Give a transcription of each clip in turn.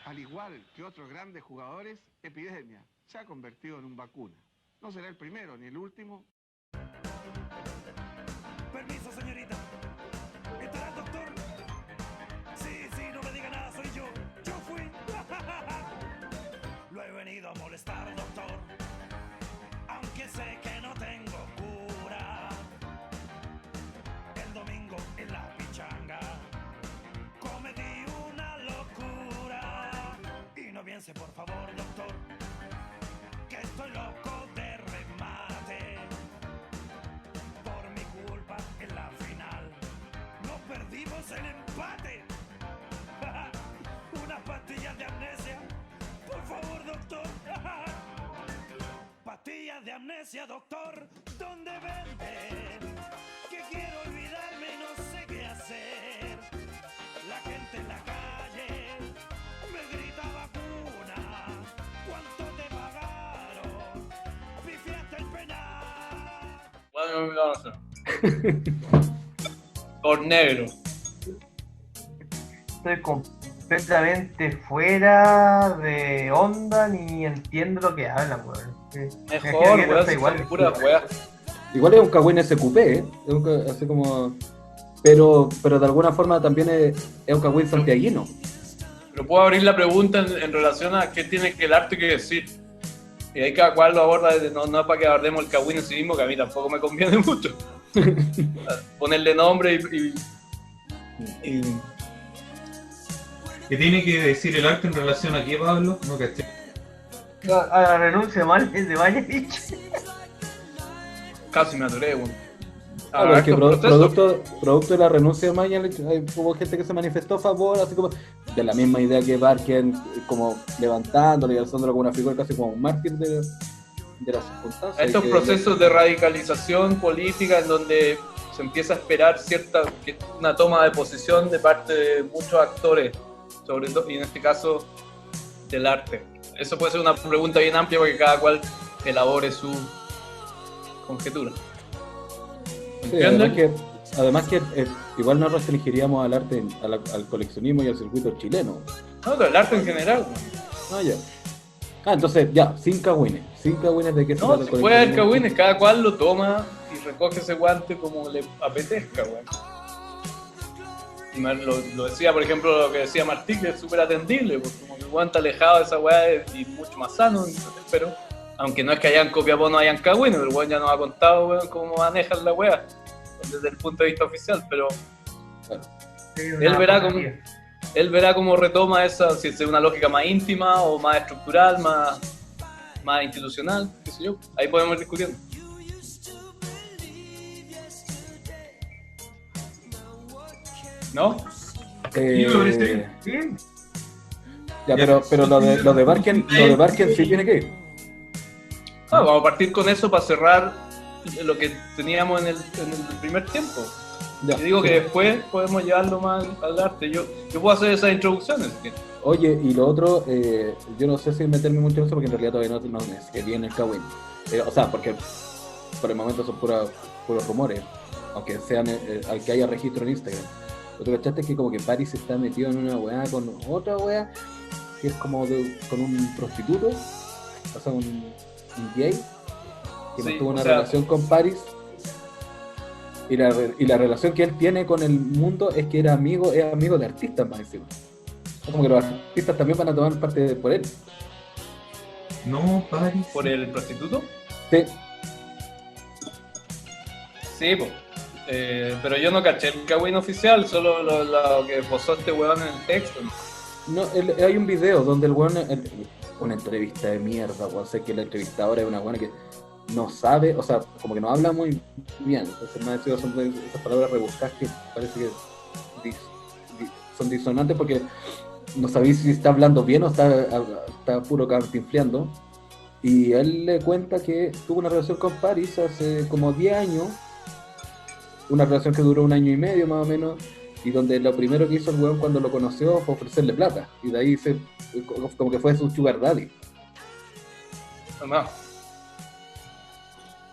Al igual que otros grandes jugadores, Epidemia se ha convertido en un vacuna. No será el primero ni el último. Permiso, señorita. ¿Estará el doctor? Sí, no me diga nada, soy yo. Yo fui. Lo he venido a molestar, doctor. Aunque sé que no tengo cura. El domingo en la pichanga cometí una locura. Y no piense, por favor, doctor, que estoy loco de remate. Por mi culpa en la final no perdimos el empate. Unas pastillas de amnesia, por favor, doctor. Pastillas de amnesia, doctor, ¿dónde venden? Que quiero olvidarme y no sé qué hacer. La gente en la calle me grita vacuna. ¿Cuánto te pagaron? Pifiaste el penal. Bueno, no sé. Por negro. Estoy completamente fuera de onda, ni entiendo lo que hablan, weón. Mejor, weón, si son puras weas. Igual es un Kawin SQP, ¿eh? Es así como... Pero de alguna forma también es un Kawin santiaguino. Pero puedo abrir la pregunta en relación a qué tiene que el arte que decir. Y ahí cada cual lo aborda desde, no es para que abordemos el Kawin en sí mismo, que a mí tampoco me conviene mucho. Ponerle nombre y ¿Qué tiene que decir el arte en relación a qué, Pablo? No caché. A la renuncia de Mañalich. casi me atoré, weón. Claro, es que producto de la renuncia de Mañalich, hubo gente que se manifestó a favor, así como de la misma idea que Barken, como levantándolo y alzándolo como una figura casi como un mártir de las circunstancias. Estos procesos de radicalización política en donde se empieza a esperar una toma de posición de parte de muchos actores, sobre todo, y en este caso del arte. Eso puede ser una pregunta bien amplia porque cada cual elabore su conjetura. Sí, además que igual no restringiríamos al arte, al coleccionismo y al circuito chileno. No, pero el arte en general. Ah, ya. Entonces, ya, sin Kawines de qué se No, si puede haber Kawines, cada cual lo toma y recoge ese guante como le apetezca, weón. Lo decía, por ejemplo, lo que decía Martí, que es súper atendible, porque como que el guante alejado de esa weá y mucho más sano, pero aunque no es que hayan Copiapó no hayan Kawines, el weón ya nos ha contado, weón, cómo manejan la weá desde el punto de vista oficial, pero claro. Él verá cómo retoma esa, si es una lógica más íntima o más estructural, más institucional, qué sé yo. Ahí podemos ir discutiendo. ¿No? Bien. Ya, pero lo de Barken sí tiene que ir. Vamos a partir con eso para cerrar lo que teníamos en el primer tiempo. Ya, y digo sí. que después podemos llevarlo más al arte. Yo puedo hacer esas introducciones. Oye, y lo otro, yo no sé si meterme mucho en eso porque en realidad todavía no es que viene el Kawin. O sea, porque por el momento son puros rumores, aunque sean al que haya registro en Instagram. Lo que cachaste es que como que Paris está metido en una weá con otra weá, que es como con un prostituto, o sea, un gay, que Sí, mantuvo una relación con Paris. Y la relación que él tiene con el mundo es que es amigo de artistas más encima. Es como que los artistas también van a tomar parte por él. No, Paris. ¿Por el prostituto? Sí. Sí, pues. Pero yo no caché el Kawin oficial, solo lo que posó este weón en el texto. No, hay un video donde el weón, una entrevista de mierda, weón, sé que la entrevistadora es una weona que no sabe, o sea, como que no habla muy bien, entonces me ha dicho son esas palabras rebuscadas que parece que son disonantes porque no sabéis si está hablando bien o está puro cantinfleando. Y él le cuenta que tuvo una relación con Paris hace como 10 años, una relación que duró 1 año y medio más o menos, y donde lo primero que hizo el weón cuando lo conoció fue ofrecerle plata, y de ahí como que fue su sugar daddy. No.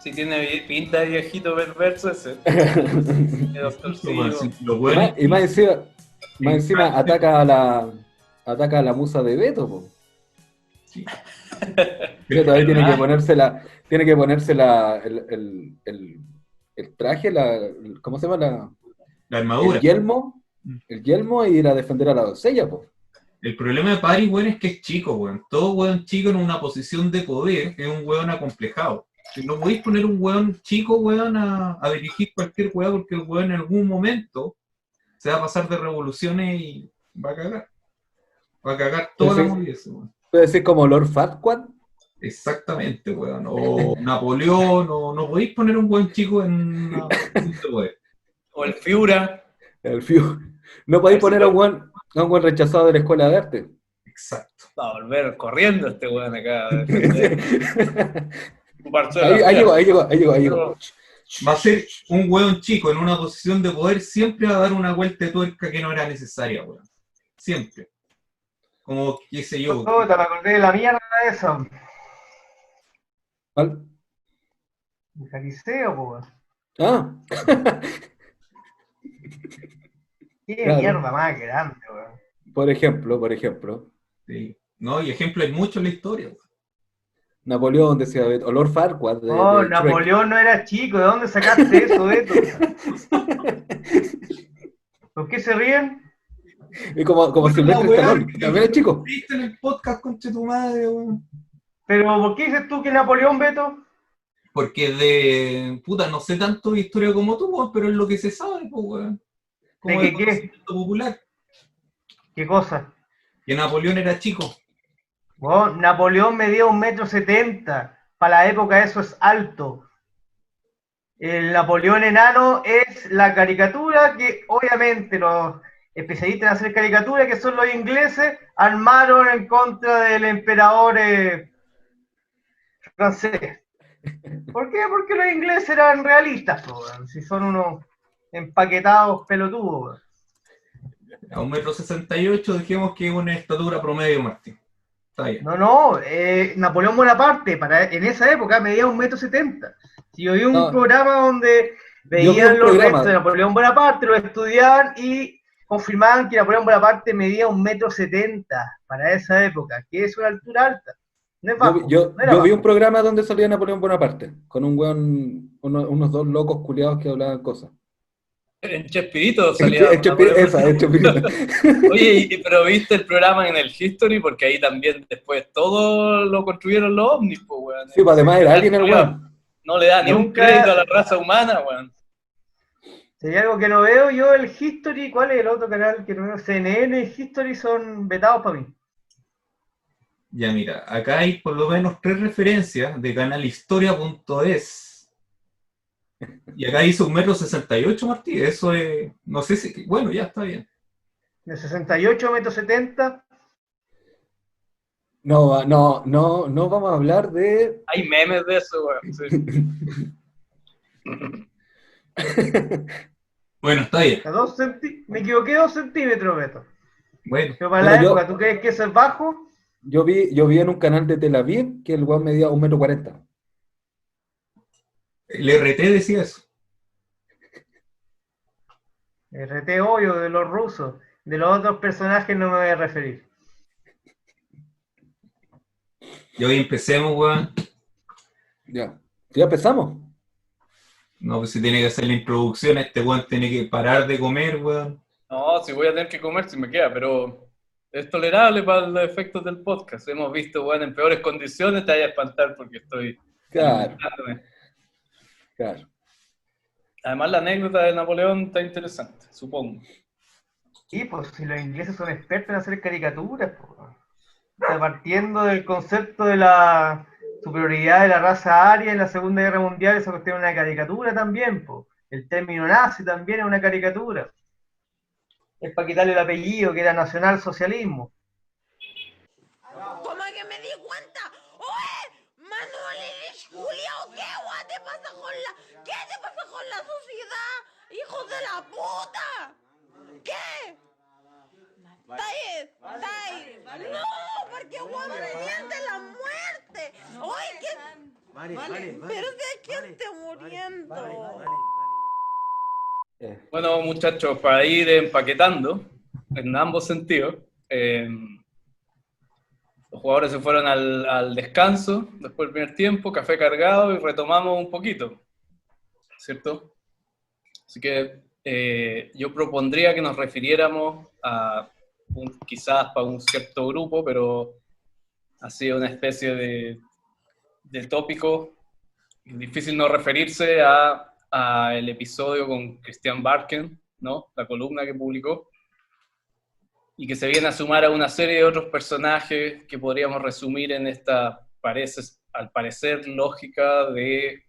Si tiene pinta de viejito perverso ese. Doctor Como Silva. lo bueno Y más encima ataca a ataca a la musa de Beto, po. Sí. Beto ahí tiene que ponerse el traje, ¿cómo se llama? La armadura. El yelmo e ir a defender a la doncella, po. El problema de Paris, weón, es que es chico, weón. Todo weón chico en una posición de poder es un weón acomplejado. Si no podéis poner un weón chico, weón, a dirigir cualquier weón, porque el weón en algún momento se va a pasar de revoluciones y va a cagar. Va a cagar toda la movida, weón. Puede ser como Lord Farquaad. Exactamente, weón. O Napoleón, o no podéis poner un weón chico en una posición de poder. O el Fiura. No podéis poner a un buen rechazado de la escuela de arte. Exacto. Va a volver corriendo este weón acá. Ahí llegó. Va a ser un weón chico en una posición de poder, siempre va a dar una vuelta de tuerca que no era necesaria, weón. Siempre. Como, qué sé yo. Puta, me acordé de la mierda de eso. ¿Cuál? El Jariseo, po. Ah. Qué Claro. mierda más grande, weón. Por ejemplo. Sí. No, y ejemplo hay mucho en la historia, weón. Napoleón decía Beto, o Lord Farquaad de Shrek. Napoleón no era chico, ¿de dónde sacaste eso, Beto? ¿Por qué se ríen? Es como Silvestre Stallone, también es chico. ¿Viste en el podcast, conche tu madre, weón? Pero, ¿por qué dices tú que Napoleón, Beto? Porque puta, no sé tanto de historia como tú, weón, pero es lo que se sabe, pues, weón. Como ¿De el qué? conocimiento popular. ¿Qué cosa? Que Napoleón era chico. Bueno, Napoleón medía 1,70 m. Para la época eso es alto. El Napoleón enano es la caricatura que obviamente los especialistas en hacer caricaturas, que son los ingleses, armaron en contra del emperador francés. ¿Por qué? Porque los ingleses eran realistas, pues, si son unos empaquetados pelotudos. A 1,68 m, dijimos que es una estatura promedio, Martín. Está bien. No, Napoleón Bonaparte, en esa época medía 1,70 m. Si yo vi un programa donde veían los restos de Napoleón Bonaparte, lo estudiaban y confirmaban que Napoleón Bonaparte medía 1,70 m para esa época, que es una altura alta. No es bajo, Yo no era vi bajo. un programa donde salía Napoleón Bonaparte, con un weón, unos dos locos culiados que hablaban cosas. En Chespirito salía. El Chespirito. Oye, pero viste el programa en el History, porque ahí también después todo lo construyeron los ovnis, pues, weón. Sí, pues además era alguien el weón. No le da ni un crédito a la raza humana, weón. Si hay algo que no veo yo, el History, ¿cuál es el otro canal que no veo? CNN y History son vetados para mí. Ya mira, acá hay por lo menos 3 referencias de canalhistoria.es. Y acá hizo 1,68 m, Martí. Eso es, no sé si, bueno, ya está bien. De 68 a 1,70 m. No vamos a hablar de... Hay memes de eso, weón. Sí. Bueno, está bien. Me equivoqué 2 centímetros, Beto. Bueno. Pero para la época, ¿tú crees que eso es bajo? Yo vi en un canal de Tel Aviv que el weón medía 1,40 m. El RT decía eso. RT obvio, de los rusos. De los otros personajes no me voy a referir. Y hoy empecemos, weón. Ya empezamos. No, pues si tiene que hacer la introducción, este weón tiene que parar de comer, weón. No, si voy a tener que comer si me queda, pero es tolerable para los efectos del podcast. Hemos visto, weón, en peores condiciones, te vaya a espantar porque estoy... Claro. Además, la anécdota de Napoleón está interesante, supongo. Sí, pues si los ingleses son expertos en hacer caricaturas, pues. O sea, partiendo del concepto de la superioridad de la raza aria en la Segunda Guerra Mundial, esa cuestión es una caricatura también, pues. El término nazi también es una caricatura. Es para quitarle el apellido, que era nacionalsocialismo. Toma que me di cuenta. ¡Oye! Manuel eres Julio, ¿qué te pasa con la sociedad? ¡Hijo de la puta! ¿Qué? ¡Tai! ¡No! Porque Juan me siente la muerte. ¡Oye! ¿Qué? Pero si aquí esté muriendo. Bueno, muchachos, para ir empaquetando, en ambos sentidos, Eh, los jugadores se fueron al descanso, después del primer tiempo, café cargado y retomamos un poquito, ¿cierto? Así que yo propondría que nos refiriéramos a, quizás para un cierto grupo, pero así una especie de tópico. Es difícil no referirse a el episodio con Christian Barken, ¿no? La columna que publicó, y que se viene a sumar a una serie de otros personajes que podríamos resumir en esta, al parecer, lógica de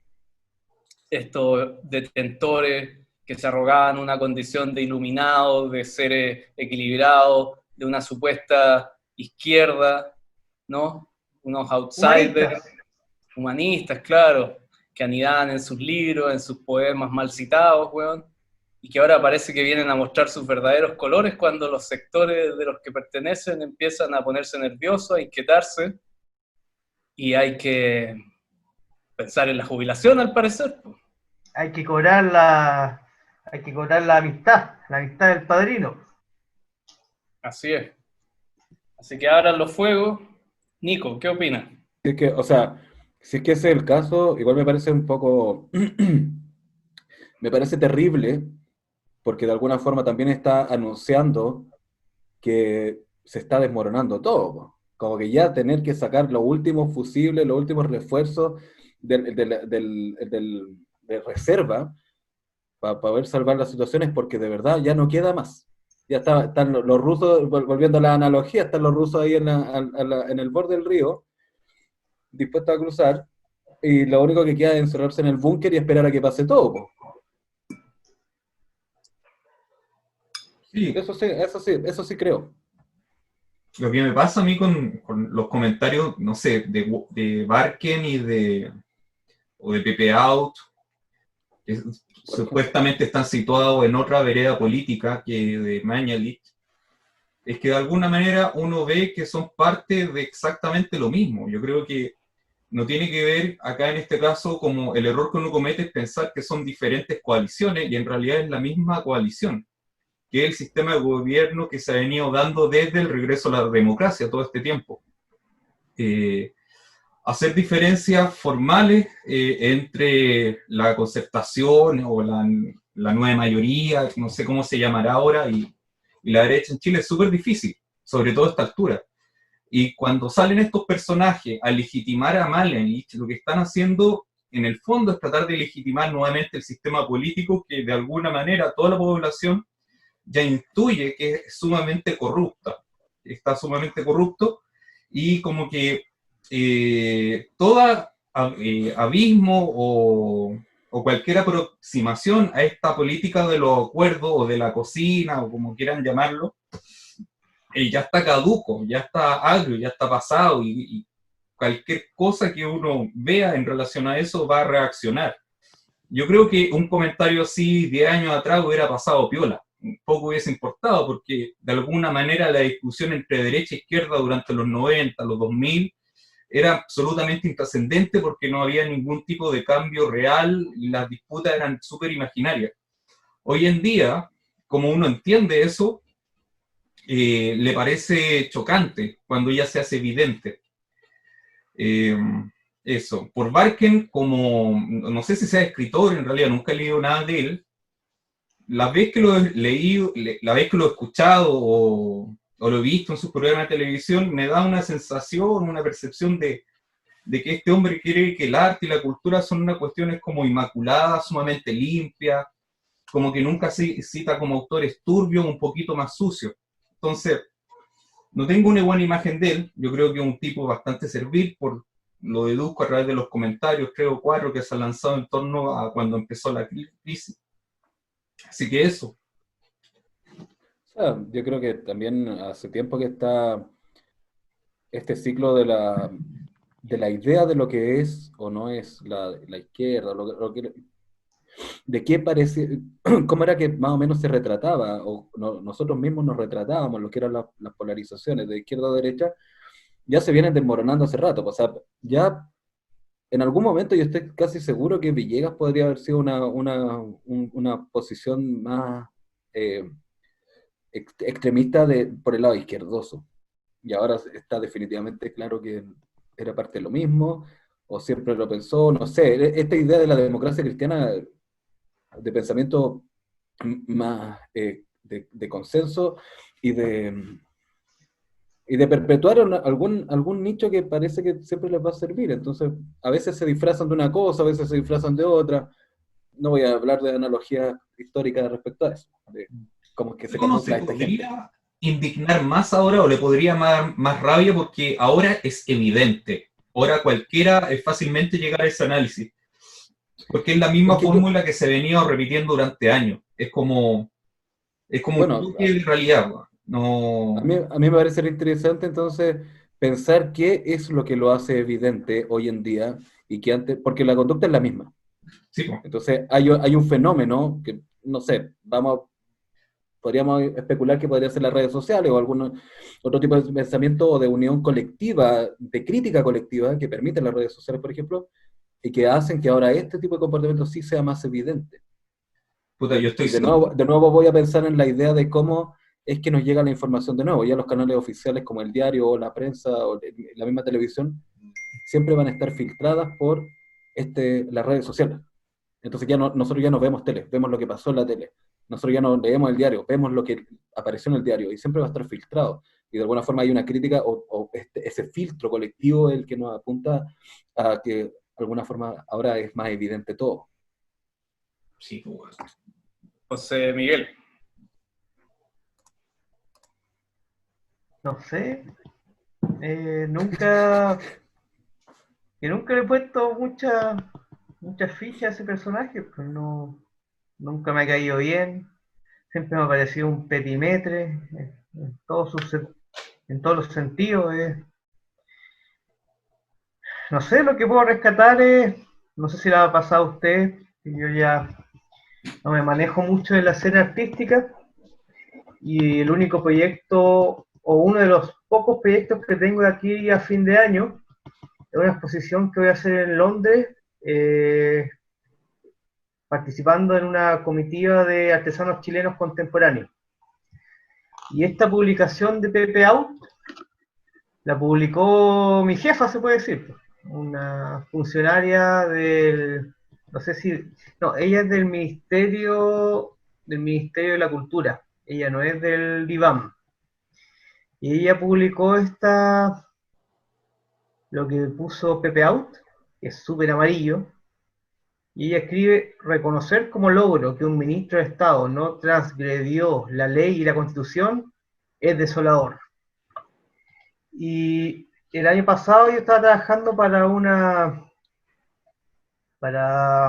estos detentores que se arrogaban una condición de iluminados, de seres equilibrados, de una supuesta izquierda, ¿no? Unos outsiders, humanistas, claro, que anidaban en sus libros, en sus poemas mal citados, weón, y que ahora parece que vienen a mostrar sus verdaderos colores cuando los sectores de los que pertenecen empiezan a ponerse nerviosos, a inquietarse, y hay que pensar en la jubilación, al parecer. Hay que cobrar la amistad del padrino. Así es. Así que abran los fuegos. Nico, ¿qué opinas? Es que, o sea, si es que ese es el caso, igual me parece un poco, me parece terrible, porque de alguna forma también está anunciando que se está desmoronando todo, po. Como que ya tener que sacar los últimos fusibles, los últimos refuerzos de reserva para poder salvar las situaciones, porque de verdad ya no queda más. Ya están los rusos, volviendo a la analogía, están los rusos ahí en el borde del río, dispuestos a cruzar, y lo único que queda es encerrarse en el búnker y esperar a que pase todo, po. Sí, Eso sí creo. lo que me pasa a mí con los comentarios, no sé, de Barken o de Pepe Out, que supuestamente están situados en otra vereda política que de Mañalich, es que de alguna manera uno ve que son parte de exactamente lo mismo. Yo creo que no tiene que ver acá en este caso como el error que uno comete es pensar que son diferentes coaliciones y en realidad es la misma coalición, que es el sistema de gobierno que se ha venido dando desde el regreso a la democracia todo este tiempo. Hacer diferencias formales entre la concertación o la nueva mayoría, no sé cómo se llamará ahora, y la derecha en Chile es súper difícil, sobre todo a esta altura. Y cuando salen estos personajes a legitimar a Mañalich, lo que están haciendo en el fondo es tratar de legitimar nuevamente el sistema político que de alguna manera toda la población ya intuye que es sumamente corrupta, está sumamente corrupto, y como que todo abismo o cualquier aproximación a esta política de los acuerdos o de la cocina o como quieran llamarlo, ya está caduco, ya está agrio, ya está pasado y cualquier cosa que uno vea en relación a eso va a reaccionar. Yo creo que un comentario así 10 años atrás hubiera pasado piola, un poco hubiese importado, porque de alguna manera la discusión entre derecha e izquierda durante los 90, los 2000, era absolutamente intrascendente porque no había ningún tipo de cambio real y las disputas eran súper imaginarias. Hoy en día, como uno entiende eso, le parece chocante cuando ya se hace evidente. Eso. Por Barken, como no sé si sea escritor, en realidad nunca he leído nada de él. La vez que lo he leído, la vez que lo he escuchado o lo he visto en sus programas de televisión, me da una sensación, una percepción de que este hombre cree que el arte y la cultura son unas cuestiones como inmaculadas, sumamente limpias, como que nunca se cita como autores turbios, un poquito más sucios. Entonces, no tengo una buena imagen de él. Yo creo que es un tipo bastante servil, lo deduzco a través de los comentarios, 3 o 4 que se han lanzado en torno a cuando empezó la crisis. Así que eso. O sea, yo creo que también hace tiempo que está este ciclo de la idea de lo que es o no es la izquierda, de qué parece, cómo era que más o menos se retrataba, o nosotros mismos nos retratábamos lo que eran las polarizaciones de izquierda o derecha, ya se vienen desmoronando hace rato. O sea, ya en algún momento yo estoy casi seguro que Villegas podría haber sido una posición más extremista por el lado izquierdoso. Y ahora está definitivamente claro que era parte de lo mismo, o siempre lo pensó, no sé. Esta idea de la democracia cristiana, de pensamiento más de consenso y de perpetuar algún nicho que parece que siempre les va a servir. Entonces, a veces se disfrazan de una cosa, a veces se disfrazan de otra. No voy a hablar de analogía histórica respecto a eso, de cómo es que se ¿Cómo se camufla esta gente. podría indignar más ahora o le podría dar más rabia? Porque ahora es evidente. Ahora cualquiera es fácilmente llegar a ese análisis. Porque es la misma Es que fórmula que se venía repitiendo durante años. Es como un bueno, toque de realidad, weón. a No. mí, a mí me parece interesante entonces pensar qué es lo que lo hace evidente hoy en día y que antes, porque la conducta es la misma. Sí, po. Entonces hay un fenómeno que, no sé, podríamos especular que podría ser las redes sociales o algún otro tipo de pensamiento o de unión colectiva, de crítica colectiva que permiten las redes sociales, por ejemplo, y que hacen que ahora este tipo de comportamiento sí sea más evidente. Puta, yo estoy Y seguro. de nuevo voy a pensar en la idea de cómo es que nos llega la información de nuevo. Ya los canales oficiales como el diario o la prensa o la misma televisión siempre van a estar filtradas por las redes sociales. Entonces nosotros ya no vemos tele, vemos lo que pasó en la tele. Nosotros ya no leemos el diario, vemos lo que apareció en el diario y siempre va a estar filtrado. Y de alguna forma hay una crítica o ese filtro colectivo el que nos apunta a que de alguna forma ahora es más evidente todo. Sí, weón. José Miguel. No sé, nunca le he puesto muchas fichas a ese personaje, pues no, nunca me ha caído bien, siempre me ha parecido un petimetre en todos los sentidos. No sé, lo que puedo rescatar no sé si le ha pasado a usted, que yo ya no me manejo mucho en la escena artística, y el único proyecto, o uno de los pocos proyectos que tengo de aquí a fin de año, es una exposición que voy a hacer en Londres, participando en una comitiva de artesanos chilenos contemporáneos. Y esta publicación de Pepe Out la publicó mi jefa, se puede decir, una funcionaria no sé si, no, ella es del Ministerio de la Cultura, ella no es del DIVAM. Y ella publicó lo que puso Pepe Out, que es súper amarillo, y ella escribe: reconocer como logro que un ministro de Estado no transgredió la ley y la Constitución es desolador. Y el año pasado yo estaba trabajando para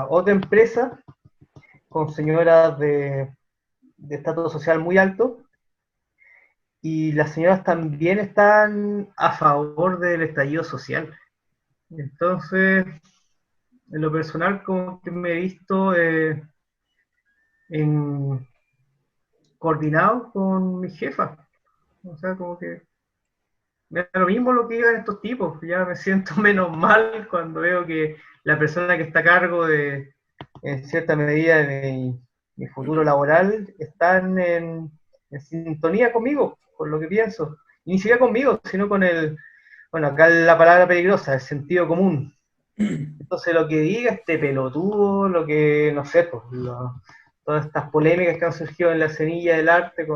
otra empresa con señoras de estatus social muy alto, y las señoras también están a favor del estallido social. Entonces, en lo personal, como que me he visto coordinado con mi jefa. O sea, como que me da lo mismo lo que digan estos tipos. Ya me siento menos mal cuando veo que la persona que está a cargo en cierta medida, de mi futuro laboral, están en sintonía conmigo, con lo que pienso. Y ni siquiera conmigo, sino con bueno, acá la palabra peligrosa, el sentido común. Entonces lo que diga este pelotudo, lo que, no sé, pues, todas estas polémicas que han surgido en la semilla del arte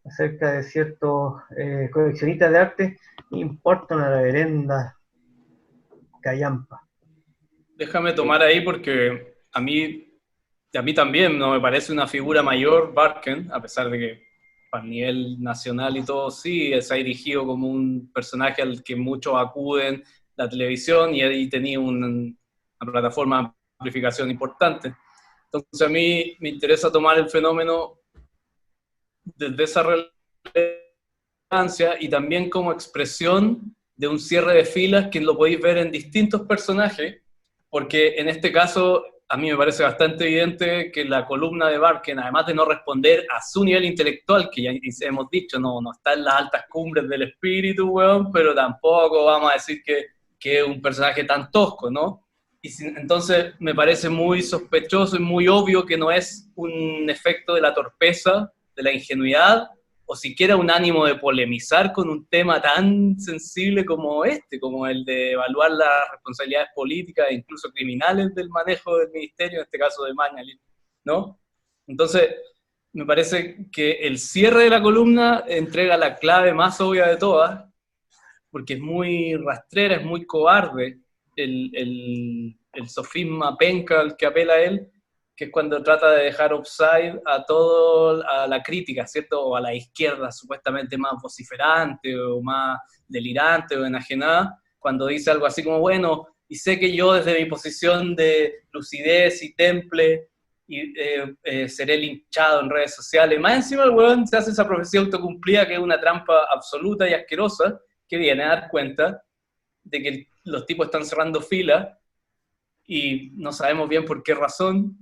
acerca de ciertos coleccionistas de arte, me importa una reverenda callampa. Déjame tomar ahí porque a mí también no me parece una figura mayor Barken, a pesar de que a nivel nacional y todo sí, se ha dirigido como un personaje al que muchos acuden la televisión y tenía una plataforma de amplificación importante. Entonces a mí me interesa tomar el fenómeno desde esa relevancia y también como expresión de un cierre de filas que lo podéis ver en distintos personajes, porque en este caso a mí me parece bastante evidente que la columna de Barken, además de no responder a su nivel intelectual, que ya hemos dicho, no está en las altas cumbres del espíritu, weón, pero tampoco vamos a decir que es un personaje tan tosco, ¿no? Entonces me parece muy sospechoso y muy obvio que no es un efecto de la torpeza de la ingenuidad, o siquiera un ánimo de polemizar con un tema tan sensible como como el de evaluar las responsabilidades políticas e incluso criminales del manejo del ministerio, en este caso de Mañalich, ¿no? Entonces, me parece que el cierre de la columna entrega la clave más obvia de todas, porque es muy rastrera, es muy cobarde el sofisma penca al que apela él, que es cuando trata de dejar offside a la crítica, ¿cierto? O a la izquierda supuestamente más vociferante o más delirante o enajenada, cuando dice algo así como, bueno, y sé que yo desde mi posición de lucidez y temple seré linchado en redes sociales. Más encima el weón se hace esa profecía autocumplida que es una trampa absoluta y asquerosa, que viene a dar cuenta de que los tipos están cerrando filas y no sabemos bien por qué razón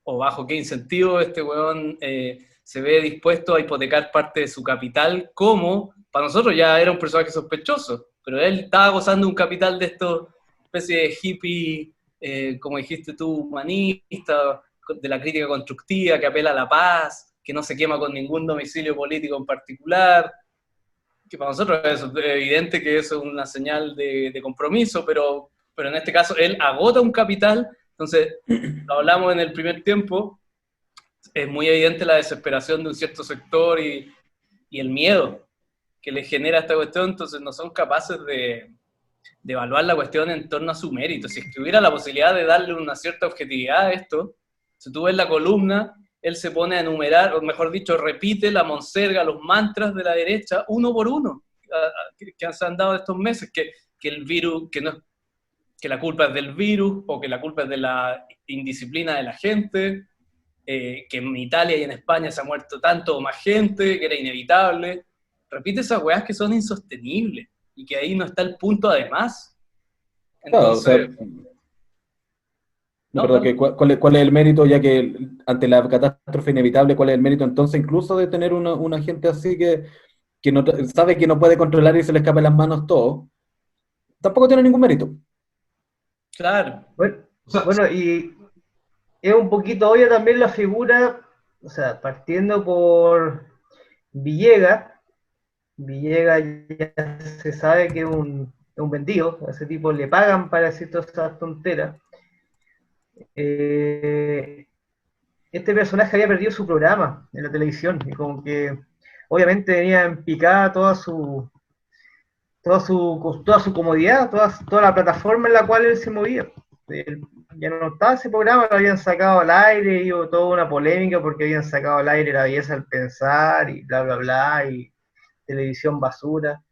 o bajo qué incentivo este weón se ve dispuesto a hipotecar parte de su capital, como para nosotros ya era un personaje sospechoso, pero él estaba gozando un capital de estos especie de hippie, como dijiste tú, humanista, de la crítica constructiva, que apela a la paz, que no se quema con ningún domicilio político en particular, que para nosotros es evidente que eso es una señal de compromiso, pero en este caso él agota un capital. Entonces, lo hablamos en el primer tiempo, es muy evidente la desesperación de un cierto sector y el miedo que le genera esta cuestión, entonces no son capaces de evaluar la cuestión en torno a su mérito. Si es que hubiera la posibilidad de darle una cierta objetividad a esto, si tú ves la columna, él se pone a enumerar, o mejor dicho, repite la monserga, los mantras de la derecha, uno por uno, que se han dado estos meses, que el virus, que la culpa es del virus, o que la culpa es de la indisciplina de la gente, que en Italia y en España se ha muerto tanto o más gente, que era inevitable. Repite esas weas que son insostenibles, y que ahí no está el punto además. Entonces... Claro, o sea, no, perdón, que ¿cuál es el mérito, ya que ante la catástrofe inevitable, cuál es el mérito entonces incluso de tener una gente así que no, sabe que no puede controlar y se le escapa de las manos todo? Tampoco tiene ningún mérito. Claro. Bueno, y es un poquito obvia también la figura, o sea, partiendo por Villegas ya se sabe que es un vendido, a ese tipo le pagan para decir todas esas tonteras. Este personaje había perdido su programa en la televisión y como que obviamente tenía en picada toda su comodidad, toda la plataforma en la cual él se movía. Él ya no estaba ese programa, lo habían sacado al aire, y hubo toda una polémica porque habían sacado al aire La belleza al pensar y bla bla bla, y televisión basura.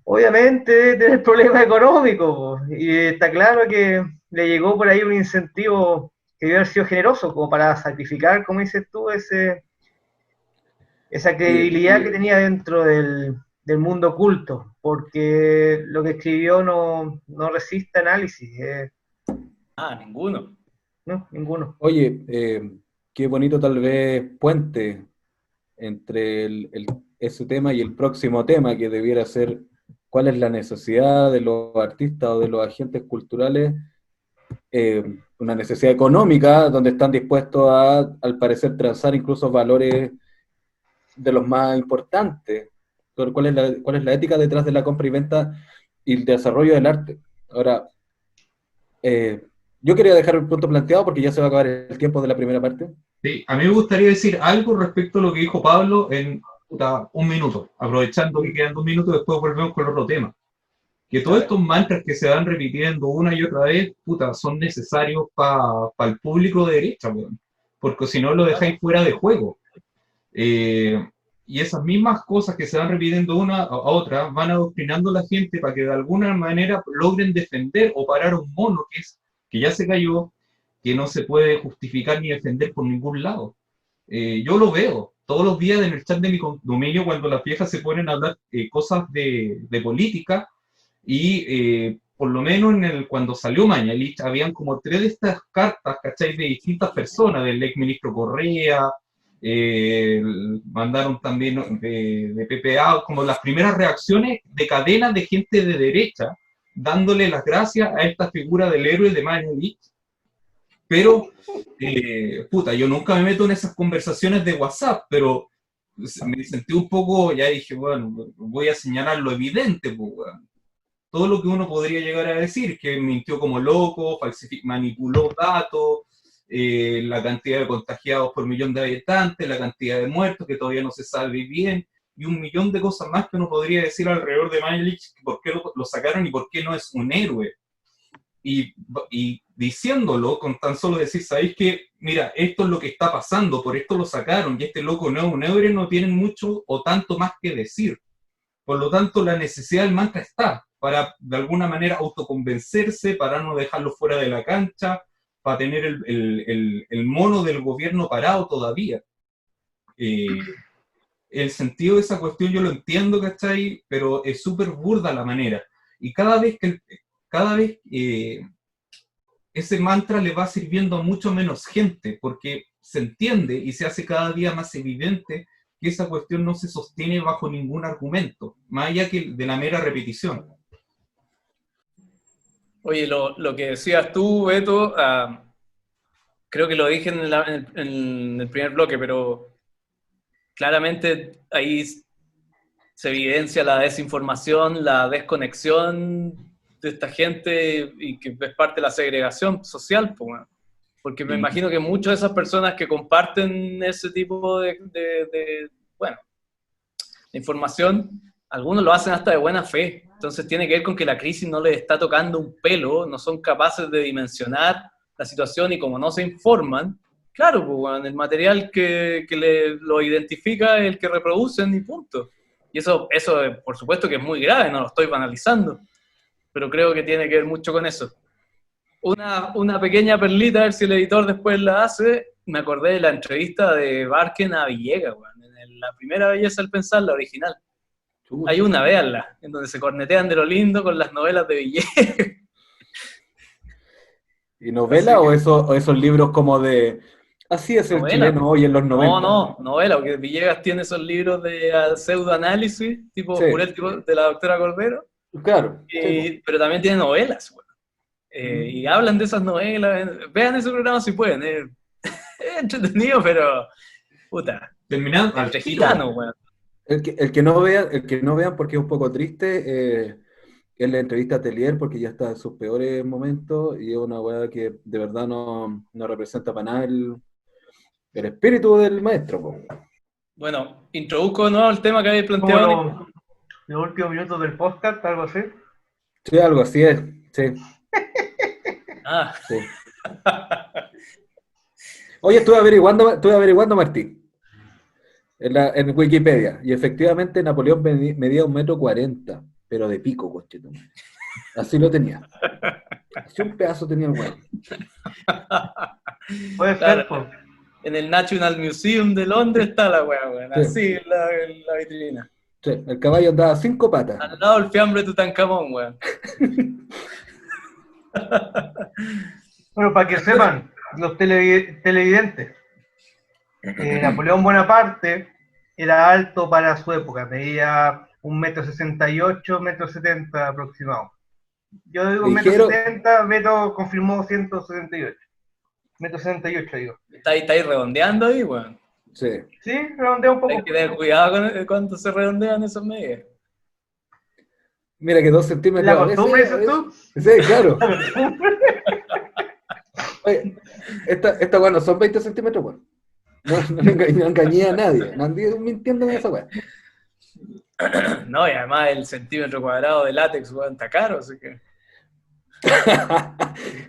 Obviamente tener problemas económicos, y está claro que le llegó por ahí un incentivo que debe haber sido generoso, como para sacrificar, como dices tú, esa credibilidad que tenía dentro del mundo oculto, porque lo que escribió no resiste análisis. Ninguno. No, ninguno. Oye, qué bonito tal vez puente entre ese tema y el próximo tema, que debiera ser cuál es la necesidad de los artistas o de los agentes culturales, una necesidad económica, donde están dispuestos a, al parecer, transar incluso valores de los más importantes. ¿Cuál es la ética detrás de la compra y venta y el desarrollo del arte? Ahora, yo quería dejar el punto planteado porque ya se va a acabar el tiempo de la primera parte. Sí, a mí me gustaría decir algo respecto a lo que dijo Pablo en un minuto, aprovechando que quedan 2 minutos, después volvemos con el otro tema. Que todos estos mantras que se van repitiendo una y otra vez, son necesarios para el público de derecha, weón, porque si no lo dejáis fuera de juego. Y esas mismas cosas que se van repitiendo una a otra van adoctrinando a la gente para que de alguna manera logren defender o parar un mono que ya se cayó, que no se puede justificar ni defender por ningún lado. Yo lo veo todos los días en el chat de mi condominio cuando las viejas se ponen a hablar cosas de política, y por lo menos cuando salió Mañalich habían como 3 de estas cartas, ¿cachai? De distintas personas, del ex ministro Correa, mandaron también de PPA, como las primeras reacciones de cadenas de gente de derecha, dándole las gracias a esta figura del héroe de Mañalich, Pero, puta, yo nunca me meto en esas conversaciones de WhatsApp, pero me sentí un poco, ya dije, bueno, voy a señalar lo evidente, pues, weón. Todo lo que uno podría llegar a decir, que mintió como loco, manipuló datos, la cantidad de contagiados por millón de habitantes, la cantidad de muertos que todavía no se sabe bien, y un millón de cosas más que uno podría decir alrededor de Mañalich, por qué lo sacaron y por qué no es un héroe. Y diciéndolo, con tan solo decir, ¿sabéis qué? Mira, esto es lo que está pasando, por esto lo sacaron, y este loco no es un héroe, no tienen mucho o tanto más que decir. Por lo tanto, la necesidad del mantra está, para de alguna manera autoconvencerse, para no dejarlo fuera de la cancha, para tener el mono del gobierno parado todavía. El sentido de esa cuestión yo lo entiendo, ¿cachai? Pero es súper burda la manera. Y cada vez ese mantra le va sirviendo a mucho menos gente, porque se entiende y se hace cada día más evidente que esa cuestión no se sostiene bajo ningún argumento, más allá que de la mera repetición. Oye, lo que decías tú, Beto, creo que lo dije en el primer bloque, pero claramente ahí se evidencia la desinformación, la desconexión de esta gente y que es parte de la segregación social, pues, bueno. Porque me imagino que muchas de esas personas que comparten ese tipo bueno, de información, algunos lo hacen hasta de buena fe. Entonces tiene que ver con que la crisis no les está tocando un pelo, no son capaces de dimensionar la situación y como no se informan, claro, pues, bueno, el material que lo identifica es el que reproducen y punto. Y eso por supuesto que es muy grave, no lo estoy banalizando, pero creo que tiene que ver mucho con eso. Una pequeña perlita, a ver si el editor después la hace, me acordé de la entrevista de Barken a Villegas, bueno, en la primera Belleza al Pensar, la original. Hay una, véanla, en donde se cornetean de lo lindo con las novelas de Villegas. ¿Y novela o esos libros como de... Así es el Novela. chileno hoy en los 90? No, novela, porque Villegas tiene esos libros de pseudoanálisis, tipo Sí. Jurel, tipo de la doctora Cordero, Claro. Sí, pero también tiene novelas, bueno. Y hablan de esas novelas, vean ese programa si pueden, es entretenido, pero puta, Terminando entre gitanos, weón. El que no vean porque es un poco triste, es la entrevista a Telier porque ya está en sus peores momentos y es una weá que de verdad no representa para nada el espíritu del maestro, po. Bueno, introduzco de nuevo el tema que habéis planteado. Como los últimos minutos del podcast, algo así. Sí, algo así es, sí. Sí. Oye, estuve averiguando, Martín, en Wikipedia, y efectivamente Napoleón medía 1,40 m, pero de pico, cochito. Así lo tenía. Así un pedazo tenía el weón. Puede ser, pues. En el National Museum de Londres está la weá, weón. Sí. Así en la vitrina. Sí, el caballo andaba a 5 patas. Al lado del fiambre de Tutankamón, weón. Bueno, para que sepan, los televidentes, Napoleón Bonaparte era alto para su época, medía 1,68 m, 1,70 m aproximado. Yo digo 1,70 m, Beto confirmó 178. 1,68 m, digo. ¿Estáis redondeando ahí, weón? Sí. Sí, redondea un poco. Hay que tener cuidado cuando se redondean esas medidas. Mira que 2 centímetros. ¿La costumbre dices tú? Sí, claro. Oye, esta weá no son 20 centímetros, weón. No engañé a nadie. Nadie mintiendo en esa weá. No, y además el centímetro cuadrado de látex, weón, está caro, así que...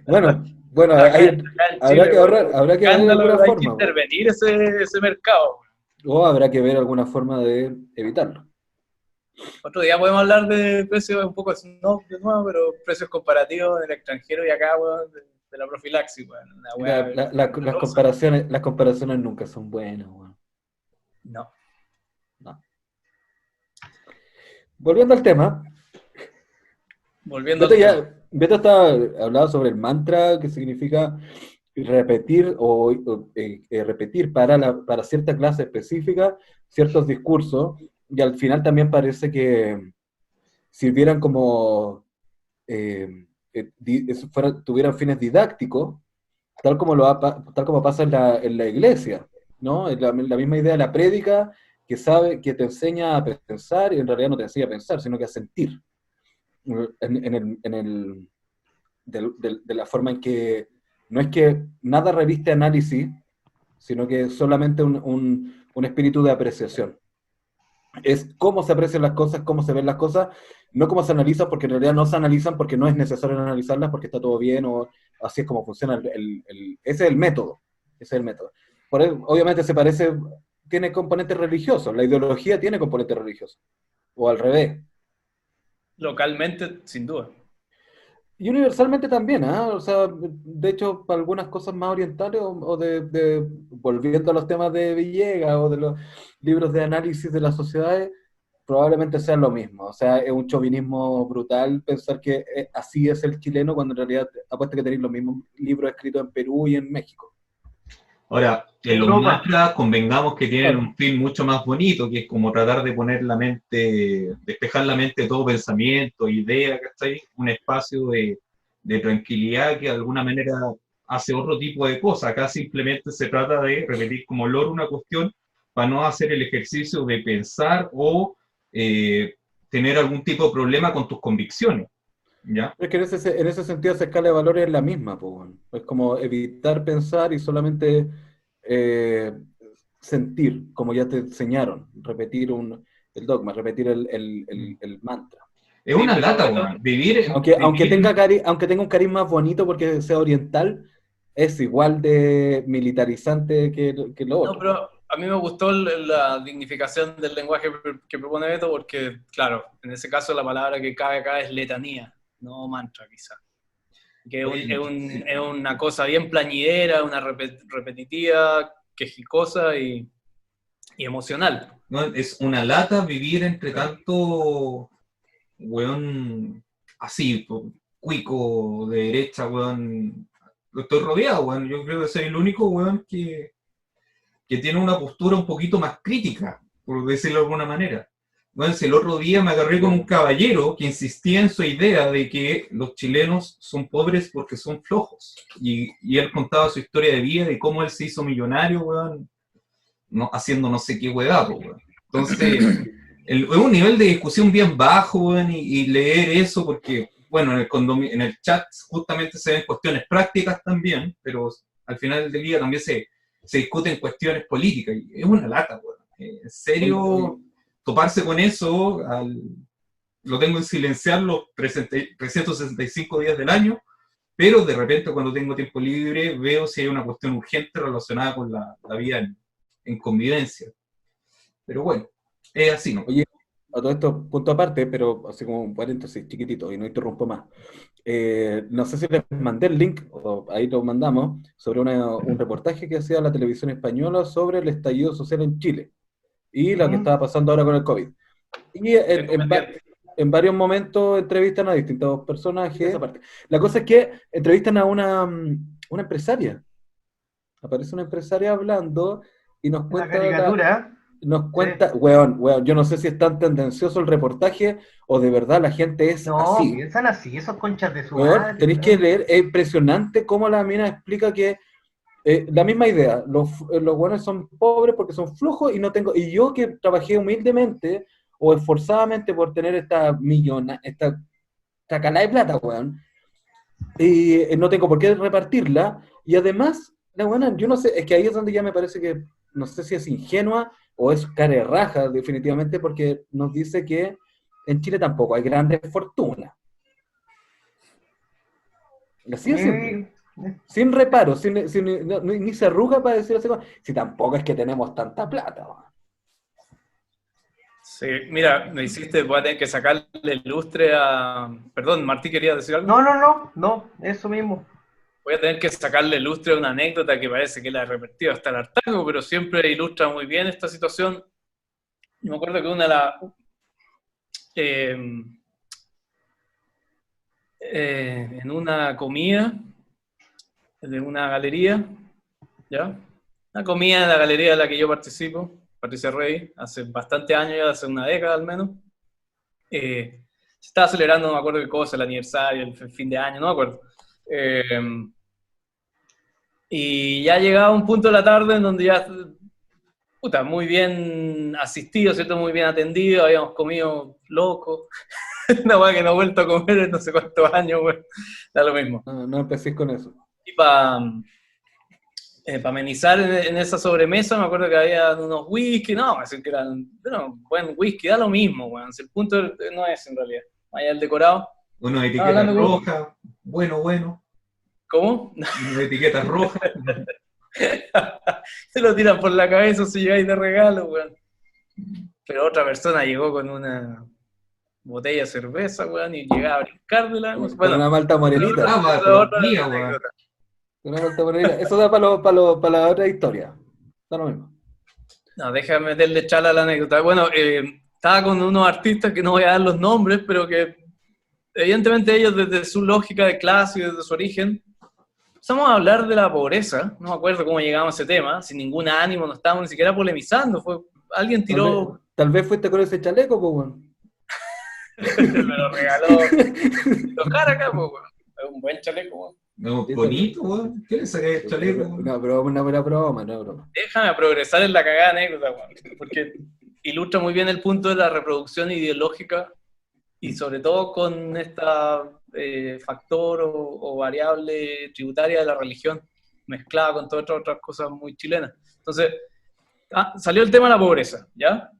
Bueno, habrá que ahorrar, habrá que ver alguna forma. Hay que intervenir ese mercado. O habrá que ver alguna forma de evitarlo. Otro día podemos hablar de precios un poco snob de nuevo, pero precios comparativos en el extranjero y acá, weón, de la profilaxis, weón. Las comparaciones nunca son buenas, weón. No. Volviendo al tema. Beto estaba hablando sobre el mantra, que significa repetir repetir para cierta clase específica ciertos discursos, y al final también parece que sirvieran como tuvieran fines didácticos, tal como pasa en la iglesia, ¿no? Es la misma idea de la prédica que te enseña a pensar y en realidad no te enseña a pensar, sino que a sentir. De la forma en que no es que nada reviste análisis, sino que es solamente un espíritu de apreciación. Es cómo se aprecian las cosas, cómo se ven las cosas, no cómo se analizan, porque en realidad no se analizan porque no es necesario analizarlas, porque está todo bien, o así es como funciona. Ese es el método. Ese es el método. Por eso, obviamente tiene componentes religiosos, la ideología tiene componentes religiosos, o al revés. Localmente, sin duda. Y universalmente también, ¿ah? O sea, de hecho, para algunas cosas más orientales, volviendo a los temas de Villegas o de los libros de análisis de las sociedades, probablemente sea lo mismo. O sea, es un chauvinismo brutal pensar que así es el chileno, cuando en realidad apuesto que tenéis los mismos libros escritos en Perú y en México. Ahora, en los Europa. mantras convengamos que tienen Claro. un fin mucho más bonito, que es como tratar de poner la mente, despejar la mente de todo pensamiento, idea, ¿cachai? Un espacio de tranquilidad que de alguna manera hace otro tipo de cosas. Acá simplemente se trata de repetir como loro una cuestión para no hacer el ejercicio de pensar o tener algún tipo de problema con tus convicciones, ¿ya? Es que en ese sentido esa escala de valores es la misma, pues, bueno. Es como evitar pensar y solamente eh, sentir, como ya te enseñaron, repetir el dogma, repetir el mantra. Es Sí, una pero lata, weón. Vivir, Aunque vivir aunque tenga un cariz más bonito porque sea oriental, es igual de militarizante que lo no, otro. pero a mí me gustó la dignificación del lenguaje que propone Beto porque, claro, en ese caso la palabra que cabe acá es letanía, no mantra quizá. Que es una cosa bien plañidera, una repetitiva, quejicosa y emocional. ¿no? Es una lata vivir entre tanto weón así, cuico de derecha, weón. Estoy rodeado, weón. Yo creo que soy el único weón que tiene una postura un poquito más crítica, por decirlo de alguna manera. Bueno, si el otro día me agarré con un caballero que insistía en su idea de que los chilenos son pobres porque son flojos. Y él contaba su historia de vida y cómo él se hizo millonario, weón, no, haciendo no sé qué huevazo, weón. Entonces, es un nivel de discusión bien bajo, weón, y leer eso porque, bueno, en el chat justamente se ven cuestiones prácticas también, pero al final del día también se discuten cuestiones políticas, y es una lata, weón. En serio, toparse con eso, lo tengo en silenciar los 365 días del año, pero de repente cuando tengo tiempo libre veo si hay una cuestión urgente relacionada con la vida en convivencia. Pero bueno, es así, ¿no? Oye, a todo esto, punto aparte, pero así como un paréntesis chiquitito y no interrumpo más. No sé si les mandé el link, o ahí lo mandamos, sobre un reportaje que hacía la televisión española sobre el estallido social en Chile y lo que estaba pasando ahora con el COVID. Y en varios momentos entrevistan a distintos personajes. Esa parte. La cosa es que entrevistan a una empresaria. Aparece una empresaria hablando y nos Una cuenta caricatura. Sí. weón, yo no sé si es tan tendencioso el reportaje o de verdad la gente es No, así. piensan así, esos conchas de su Weón, madre, tenéis que weón. leer, es impresionante cómo la mina explica que la misma idea, los buenos son pobres porque son flojos y yo que trabajé humildemente o esforzadamente por tener esta cala de plata, weón, y no tengo por qué repartirla, y además, la buena, yo no sé, es que ahí es donde ya me parece que, no sé si es ingenua o es cara de raja, definitivamente, porque nos dice que en Chile tampoco hay grandes fortunas. Así de simple. Sí, Sin reparo, ni se arruga para decir así, si tampoco es que tenemos tanta plata. weón. Sí, mira, me hiciste, voy a tener que sacarle el lustre a... Perdón, Martí, ¿quería decir algo? no, eso mismo. Voy a tener que sacarle el lustre a una anécdota que parece que la he repetido hasta el hartazgo, pero siempre ilustra muy bien esta situación. Yo me acuerdo que en una comida de una galería, ¿ya? Una comida en la galería de la que yo participo, Patricia Rey, hace bastante años, ya hace una década al menos. Se estaba celebrando, no me acuerdo qué cosa, el aniversario, el fin de año, no me acuerdo. Y ya llegaba un punto de la tarde en donde ya, puta, muy bien asistido, ¿cierto? Muy bien atendido, habíamos comido loco. Una weá que no he vuelto a comer en no sé cuántos años, weón. Da lo mismo. No empecéis con eso. Y para amenizar en esa sobremesa, me acuerdo que había unos whisky, no, así que eran, bueno, buen whisky, da lo mismo, weón. Si el punto no es en realidad. Vaya el decorado. Unas Estaba etiquetas hablando con- rojas, bueno. ¿Cómo? Unas etiquetas rojas. Se lo tiran por la cabeza si llegáis de regalo, weón. Pero otra persona llegó con una botella de cerveza, weón, y llegaba a brincármela. Con Bueno, una malta morenita. Ah, esa es para otra los días, weón. anécdota. Con una malta morenita. Eso da para la otra historia. Da lo mismo. No, déjame meterle chala a la anécdota. Bueno, estaba con unos artistas que no voy a dar los nombres, pero que evidentemente ellos desde su lógica de clase y desde su origen, empezamos a hablar de la pobreza. No me acuerdo cómo llegamos a ese tema, sin ningún ánimo, no estábamos ni siquiera polemizando. Alguien tiró, Tal vez fuiste con ese chaleco, pues, weón. me lo regaló, lo cara acá, pues, weón. Es un buen chaleco, weón. No, bonito, weón. ¿Qué le sacáis el chaleco? weón? Una broma. Déjame progresar en la cagada anécdota, weón, porque ilustra muy bien el punto de la reproducción ideológica y sobre todo con esta factor o variable tributaria de la religión mezclada con todas otras cosas muy chilenas. Entonces, salió el tema de la pobreza, ¿ya?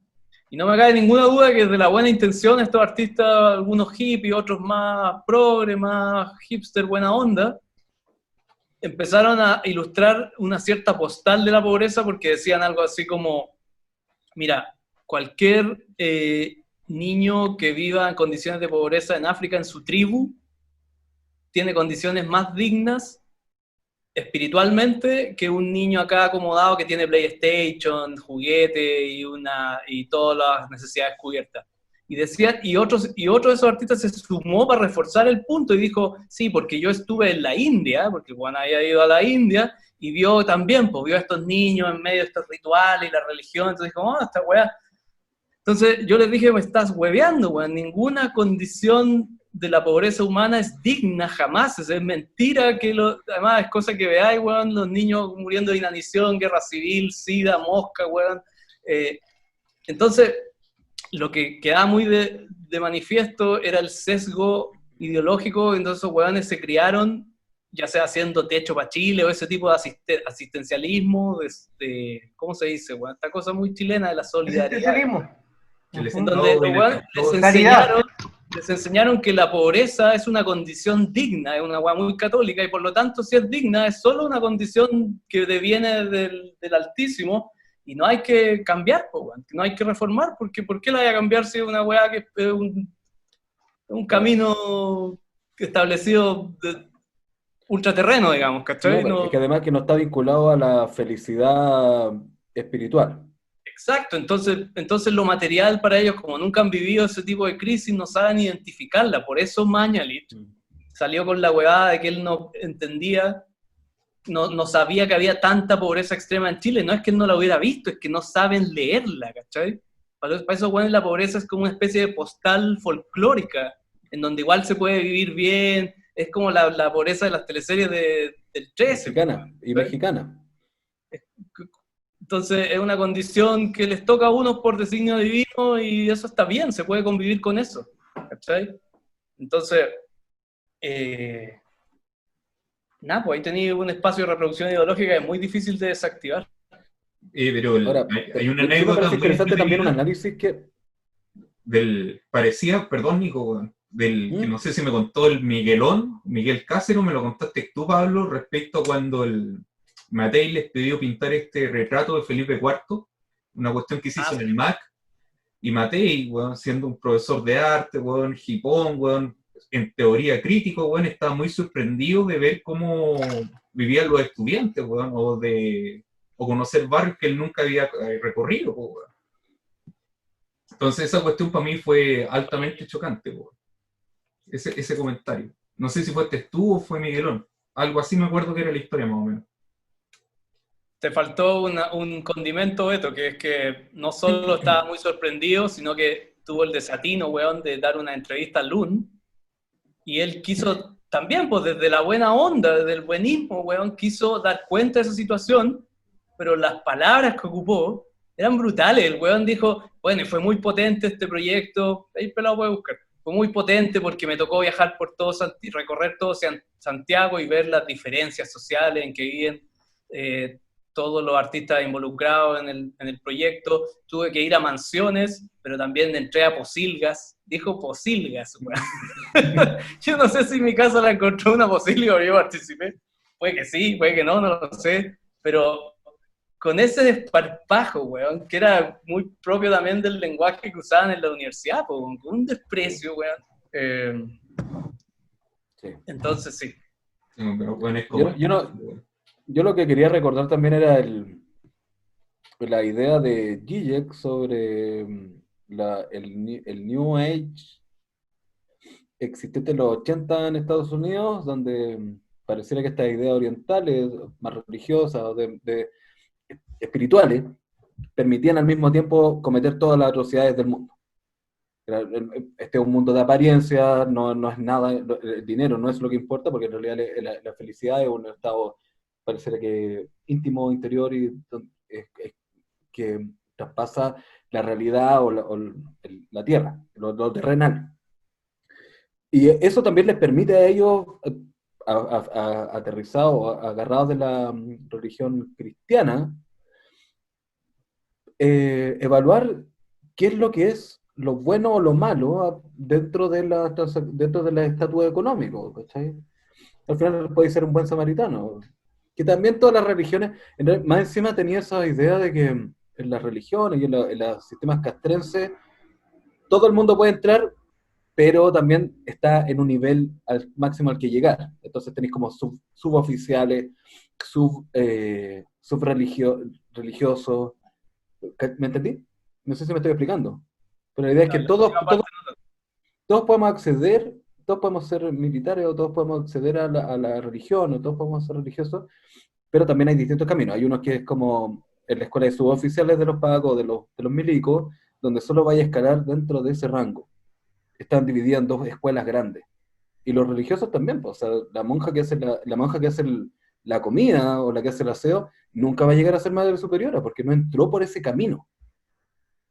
Y no me cabe ninguna duda que desde la buena intención estos artistas, algunos hippies, otros más progre, más hipster, buena onda, empezaron a ilustrar una cierta postal de la pobreza porque decían algo así como, mira, cualquier niño que viva en condiciones de pobreza en África, en su tribu, tiene condiciones más dignas espiritualmente que un niño acá acomodado que tiene PlayStation, juguete y todas las necesidades cubiertas. Y decía, y otro de esos artistas se sumó para reforzar el punto y dijo, sí, porque yo estuve en la India, porque Juan había ido a la India, y vio también, pues vio a estos niños en medio de estos rituales y la religión, entonces dijo, oh, esta weá. Entonces yo les dije, me estás hueveando, weón, ninguna condición de la pobreza humana es digna jamás, es mentira que además es cosa que veáis, weón, los niños muriendo de inanición, guerra civil, sida, mosca, weón. Entonces, lo que quedaba muy de manifiesto era el sesgo ideológico, entonces esos weones se criaron, ya sea haciendo techo para Chile o ese tipo de asistencialismo, ¿cómo se dice, weón? Esta cosa muy chilena de la solidaridad. Que les En donde los weones les enseñaron que la pobreza es una condición digna, es una weá muy católica, y por lo tanto, si es digna, es solo una condición que deviene del Altísimo, y no hay que cambiar, no hay que reformar, porque ¿por qué la hay a cambiar si es una weá que es un camino establecido de ultraterreno, digamos, ¿cachai? Es que además que no está vinculado a la felicidad espiritual. Exacto, entonces lo material para ellos, como nunca han vivido ese tipo de crisis, no saben identificarla. Por eso Mañalich salió con la huevada de que él no entendía, no sabía que había tanta pobreza extrema en Chile. No es que él no la hubiera visto, es que no saben leerla, ¿cachai? Para eso, bueno, la pobreza es como una especie de postal folclórica, en donde igual se puede vivir bien, es como la pobreza de las teleseries del 13. Mexicana, y mexicana. Entonces es una condición que les toca a unos por designio divino y eso está bien, se puede convivir con eso, ¿cachai? Entonces, nada, pues ahí tenéis un espacio de reproducción ideológica que es muy difícil de desactivar. Pero Ahora, hay una me anécdota parece muy interesante también un entretenida análisis que... parecía, perdón Nico, que no sé si me contó el Miguel Cácero, me lo contaste tú, Pablo, respecto a cuando el Matei les pidió pintar este retrato de Felipe IV, una cuestión que se hizo en el MAC, y Matei, weón, siendo un profesor de arte, weón, hipón, weón, en teoría crítico, weón, estaba muy sorprendido de ver cómo vivían los estudiantes, weón, o conocer barrios que él nunca había recorrido, weón. Entonces esa cuestión para mí fue altamente chocante, weón. Ese comentario. No sé si fuiste tú o fue Miguelón. Algo así me acuerdo que era la historia más o menos. Te faltó un condimento, Beto, que es que no solo estaba muy sorprendido, sino que tuvo el desatino, weón, de dar una entrevista al LUN, y él quiso también, pues desde la buena onda, desde el buenismo, weón, quiso dar cuenta de esa situación, pero las palabras que ocupó eran brutales. El weón dijo, bueno, y fue muy potente este proyecto, ahí pelado puede buscar, fue muy potente porque me tocó viajar por todo, recorrer todo Santiago y ver las diferencias sociales en que viven todos los artistas involucrados en el proyecto. Tuve que ir a mansiones, pero también entré a posilgas. Dijo posilgas, weón. Yo no sé si en mi casa la encontró una posilga o yo participé. Puede que sí, puede que no, no lo sé. Pero con ese desparpajo, weón, que era muy propio también del lenguaje que usaban en la universidad, po, con un desprecio, weón. Sí. Entonces, sí. No, pero bueno, es Yo, como... yo no, yo lo que quería recordar también era la idea de Zizek sobre el New Age existente en los 80 en Estados Unidos, donde pareciera que estas ideas orientales, más religiosas o de espirituales, permitían al mismo tiempo cometer todas las atrocidades del mundo. Este es un mundo de apariencia, no es nada, el dinero no es lo que importa, porque en realidad la felicidad es un estado, pareciera que íntimo, interior, y que traspasa la realidad o la tierra, lo terrenal. Y eso también les permite a ellos, aterrizados, agarrados de la religión cristiana, evaluar qué es lo que es lo bueno o lo malo dentro de la estatus económico, ¿cachai? Al final puede ser un buen samaritano. Que también todas las religiones, más encima tenía esa idea de que en las religiones y en los sistemas castrenses, todo el mundo puede entrar, pero también está en un nivel al máximo al que llegar. Entonces tenéis como suboficiales, subreligiosos. ¿Me entendí? No sé si me estoy explicando. Pero la idea es que todos podemos acceder, todos podemos ser militares, o todos podemos acceder a la religión, o todos podemos ser religiosos, pero también hay distintos caminos. Hay unos que es como en la escuela de suboficiales de los pagos, de los milicos, donde solo vaya a escalar dentro de ese rango. Están divididas en dos escuelas grandes. Y los religiosos también, pues, o sea, la monja que hace la monja que hace la comida o la que hace el aseo, nunca va a llegar a ser madre superiora, porque no entró por ese camino,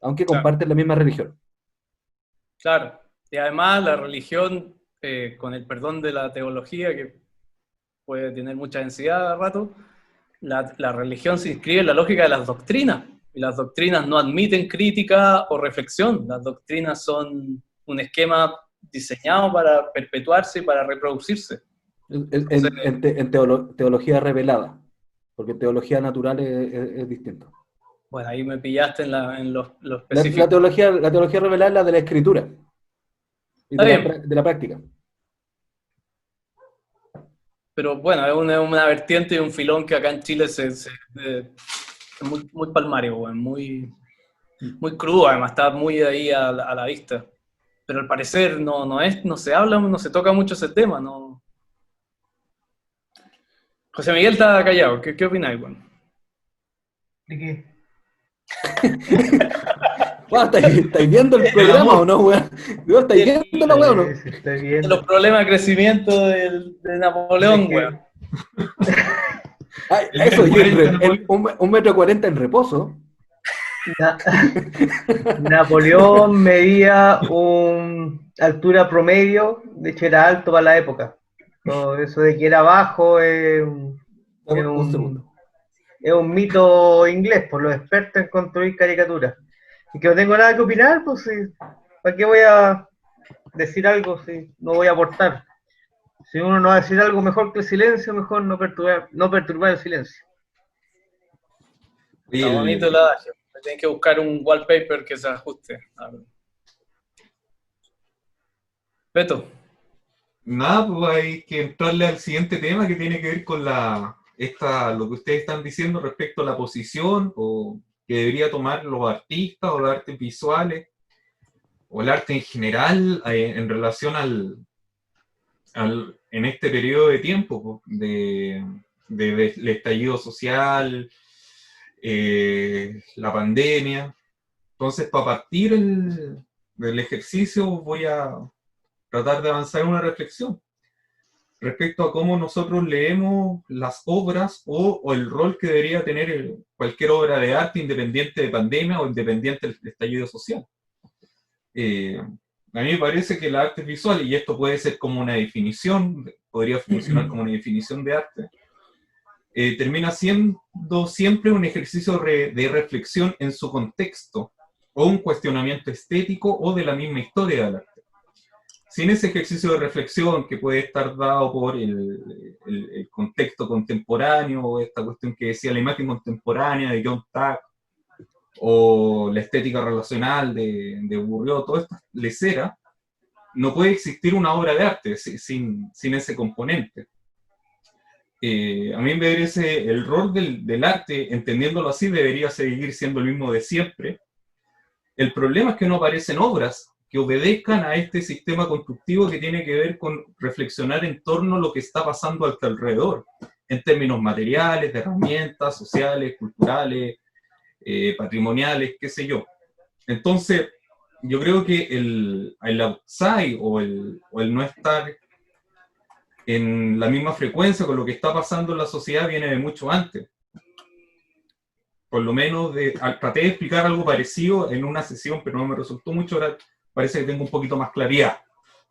aunque Claro. comparten la misma religión. Claro, y además la religión, con el perdón de la teología, que puede tener mucha densidad a rato, la religión se inscribe en la lógica de las doctrinas, y las doctrinas no admiten crítica o reflexión, las doctrinas son un esquema diseñado para perpetuarse y para reproducirse. Entonces, En teología revelada, porque teología natural es distinto. bueno, ahí me pillaste en lo La específico. teología revelada es la de la escritura y Está bien, de la práctica. pero bueno, es una vertiente y un filón que acá en Chile es muy, muy palmario, weón, muy crudo, además, está muy ahí a la vista. Pero al parecer no se habla, no se toca mucho ese tema, no. José Miguel está callado, ¿qué opináis, weón? ¿De qué? ¿Estáis viendo el programa o no, weón? ¿Estáis viendo la weón o no? Sí, estoy De viendo. los problemas de crecimiento de Napoleón, Es que- weón. Eso, el 1,40 m en reposo. Na- Napoleón medía una altura promedio, de hecho era alto para la época. Todo eso de que era bajo Dame un segundo. es un mito inglés por los expertos en construir caricaturas. Y que no tengo nada que opinar, pues sí, ¿para qué voy a decir algo si no voy a aportar? Si uno no va a decir algo mejor que el silencio, mejor no perturbar el silencio. Está bonito el adagio. Tienes que buscar un wallpaper que se ajuste. A ver. Beto. Nada, pues hay que entrarle al siguiente tema que tiene que ver con lo que ustedes están diciendo respecto a la posición o que debería tomar los artistas o los artes visuales o el arte en general en relación en este periodo de tiempo pues, del estallido social, la pandemia. Entonces, para partir del ejercicio voy a tratar de avanzar en una reflexión. respecto a cómo nosotros leemos las obras o el rol que debería tener cualquier obra de arte independiente de pandemia o independiente del estallido social. A mí me parece que el arte visual, y esto puede ser como una definición, podría funcionar como una definición de arte, termina siendo siempre un ejercicio de reflexión en su contexto, o un cuestionamiento estético o de la misma historia del arte. Sin ese ejercicio de reflexión que puede estar dado por el contexto contemporáneo, o esta cuestión que decía la imagen contemporánea de John Tack, o la estética relacional de Bourdieu, toda esta lecera, no puede existir una obra de arte sin ese componente. A mí me parece el rol del arte, entendiéndolo así, debería seguir siendo el mismo de siempre. El problema es que no aparecen obras que obedezcan a este sistema constructivo que tiene que ver con reflexionar en torno a lo que está pasando a tu alrededor, en términos materiales, de herramientas, sociales, culturales, patrimoniales, qué sé yo. Entonces, yo creo que el outside o el no estar en la misma frecuencia con lo que está pasando en la sociedad viene de mucho antes. Por lo menos traté de explicar algo parecido en una sesión, pero no me resultó mucho. Ahora parece que tengo un poquito más claridad,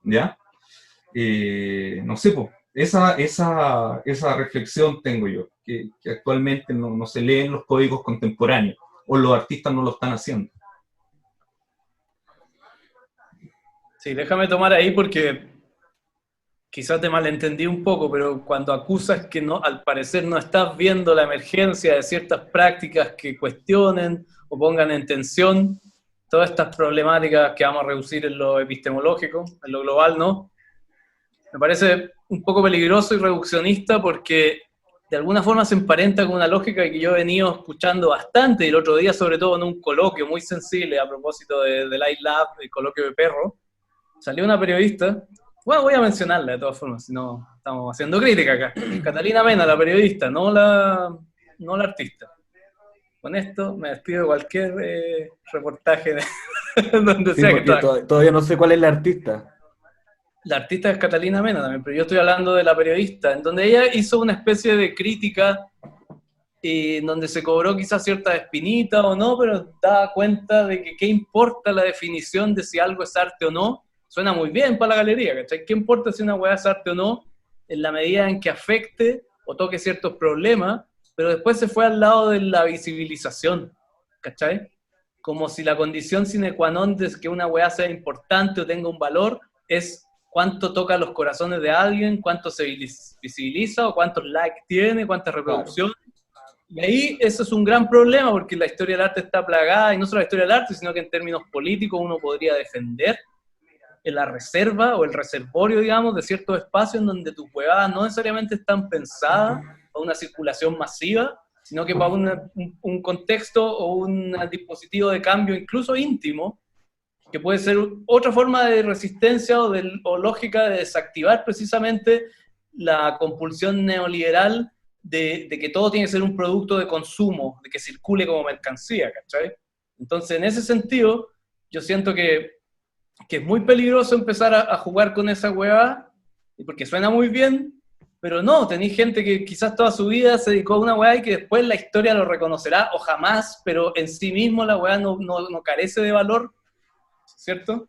¿ya? No sé, pues, esa reflexión tengo yo, que actualmente no se lee en los códigos contemporáneos, o los artistas no lo están haciendo. Sí, déjame tomar ahí porque quizás te malentendí un poco, pero cuando acusas que no, al parecer no estás viendo la emergencia de ciertas prácticas que cuestionen o pongan en tensión todas estas problemáticas que vamos a reducir en lo epistemológico, en lo global, ¿no? Me parece un poco peligroso y reduccionista porque de alguna forma se emparenta con una lógica que yo he venido escuchando bastante, y el otro día sobre todo en un coloquio muy sensible a propósito del iLab, el coloquio de perro, salió una periodista, bueno, voy a mencionarla de todas formas, si no estamos haciendo crítica acá, Catalina Mena, la periodista, no la artista. Con esto me despido de cualquier reportaje donde Sí, sea que porque trabaje. todavía no sé cuál es la artista. La artista es Catalina Mena también, pero yo estoy hablando de la periodista, en donde ella hizo una especie de crítica en donde se cobró quizás cierta espinita o no, pero daba cuenta de que qué importa la definición de si algo es arte o no. Suena muy bien para la galería, ¿cachai? ¿Qué importa si una hueá es arte o no? En la medida en que afecte o toque ciertos problemas, pero después se fue al lado de la visibilización, ¿cachai? Como si la condición sine qua non de que una hueá sea importante o tenga un valor es cuánto toca los corazones de alguien, cuánto se visibiliza o cuántos likes tiene, cuántas reproducciones. Y ahí eso es un gran problema porque la historia del arte está plagada, y no solo la historia del arte, sino que en términos políticos uno podría defender en la reserva o el reservorio, digamos, de ciertos espacios en donde tus huevadas no necesariamente están pensadas para una circulación masiva, sino que para un contexto o un dispositivo de cambio incluso íntimo, que puede ser otra forma de resistencia o lógica de desactivar precisamente la compulsión neoliberal de que todo tiene que ser un producto de consumo, de que circule como mercancía, ¿cachai? Entonces, en ese sentido, yo siento que es muy peligroso empezar a jugar con esa hueá, porque suena muy bien, pero no, tenéis gente que quizás toda su vida se dedicó a una hueá y que después la historia lo reconocerá, o jamás, pero en sí mismo la hueá no carece de valor, ¿cierto?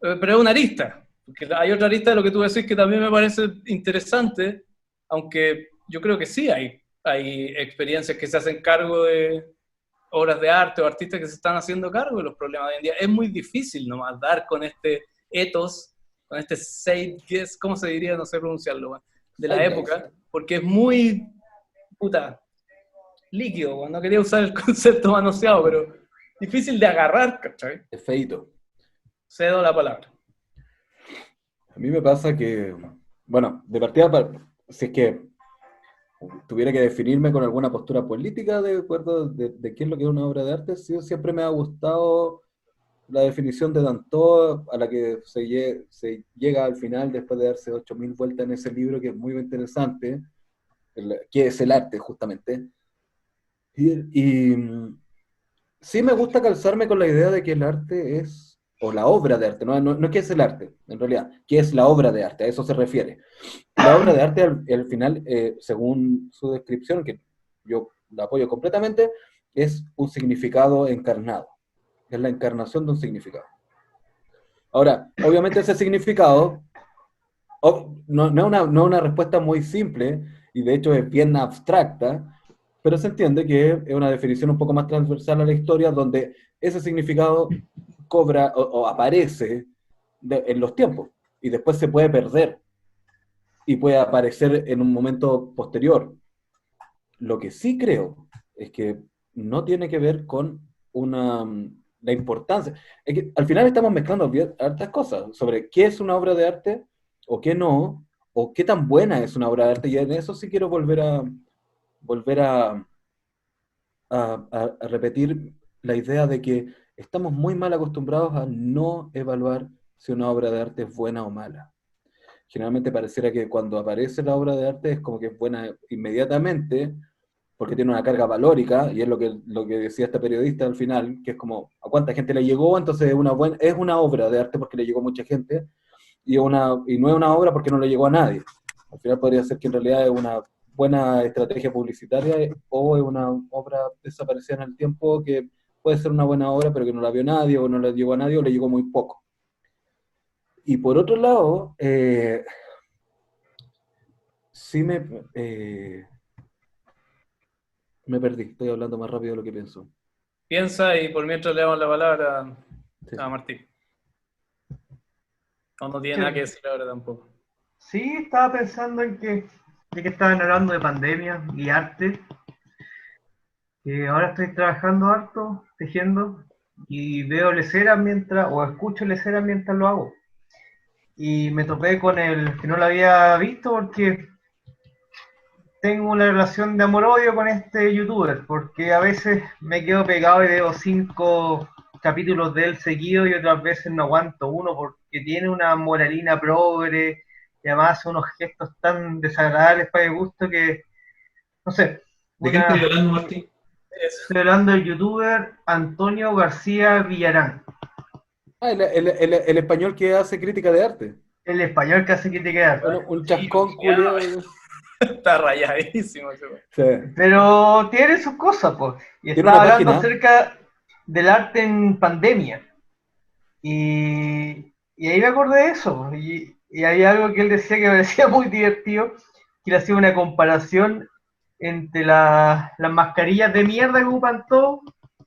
Pero es una arista, porque hay otra arista de lo que tú decís que también me parece interesante, aunque yo creo que sí hay experiencias que se hacen cargo de obras de arte o artistas que se están haciendo cargo de los problemas de hoy en día. Es muy difícil nomás dar con este ethos, con este zeitgeist, ¿cómo se diría? No sé pronunciarlo, de la época, porque es muy, puta, líquido, no quería usar el concepto manoseado, pero difícil de agarrar, ¿cachai? Es feíto. Cedo la palabra. A mí me pasa que, bueno, de partida, si es que tuviera que definirme con alguna postura política de acuerdo de qué es lo que es una obra de arte, sí, siempre me ha gustado la definición de Danton, a la que se llega al final después de darse 8000 vueltas en ese libro, que es muy interesante, que es el arte, justamente. Y sí me gusta calzarme con la idea de que el arte es o la obra de arte, no qué es el arte, en realidad, qué es la obra de arte, a eso se refiere. La obra de arte, al final, según su descripción, que yo la apoyo completamente, es un significado encarnado, es la encarnación de un significado. Ahora, obviamente ese significado no es una respuesta muy simple, y de hecho es bien abstracta, pero se entiende que es una definición un poco más transversal a la historia, donde ese significado cobra o aparece en los tiempos, y después se puede perder, y puede aparecer en un momento posterior. Lo que sí creo es que no tiene que ver con la importancia. Es que al final estamos mezclando hartas cosas sobre qué es una obra de arte o qué no, o qué tan buena es una obra de arte, y en eso sí quiero volver a repetir la idea de que estamos muy mal acostumbrados a no evaluar si una obra de arte es buena o mala. Generalmente pareciera que cuando aparece la obra de arte es como que es buena inmediatamente, porque tiene una carga valórica, y es lo que decía esta periodista al final, que es como, ¿a cuánta gente le llegó? Entonces es una obra de arte porque le llegó a mucha gente, y no es una obra porque no le llegó a nadie. Al final podría ser que en realidad es una buena estrategia publicitaria, o es una obra desaparecida en el tiempo, que puede ser una buena obra pero que no la vio nadie, o no le llegó a nadie, o le llegó muy poco. Y por otro lado, sí me perdí, estoy hablando más rápido de lo que pienso. Piensa y por mientras le damos la palabra Sí. a Martín. No tiene nada que decir ahora tampoco. Sí, estaba pensando en que, ya que estaban hablando de pandemia y arte, que ahora estoy trabajando harto, tejiendo, y veo leceras o escucho leceras mientras lo hago. Y me topé con el que no lo había visto porque tengo una relación de amor-odio con este youtuber, porque a veces me quedo pegado y veo 5 capítulos de él seguidos, y otras veces no aguanto uno porque tiene una moralina progre, y además hace unos gestos tan desagradables para mi gusto que, no sé. ¿De qué estoy hablando, Martín? Estoy hablando del youtuber Antonio García Villarán, El español que hace crítica de arte. el español que hace crítica de arte. Bueno, un chascón culiao. Está rayadísimo ese güey. Sí. Pero tiene sus cosas, pues. Y Tiene estaba una hablando página. acerca del arte en pandemia. Y ahí me acordé de eso, po. Y había algo que él decía que me parecía muy divertido, que él hacía una comparación entre las mascarillas de mierda que ocupan todos,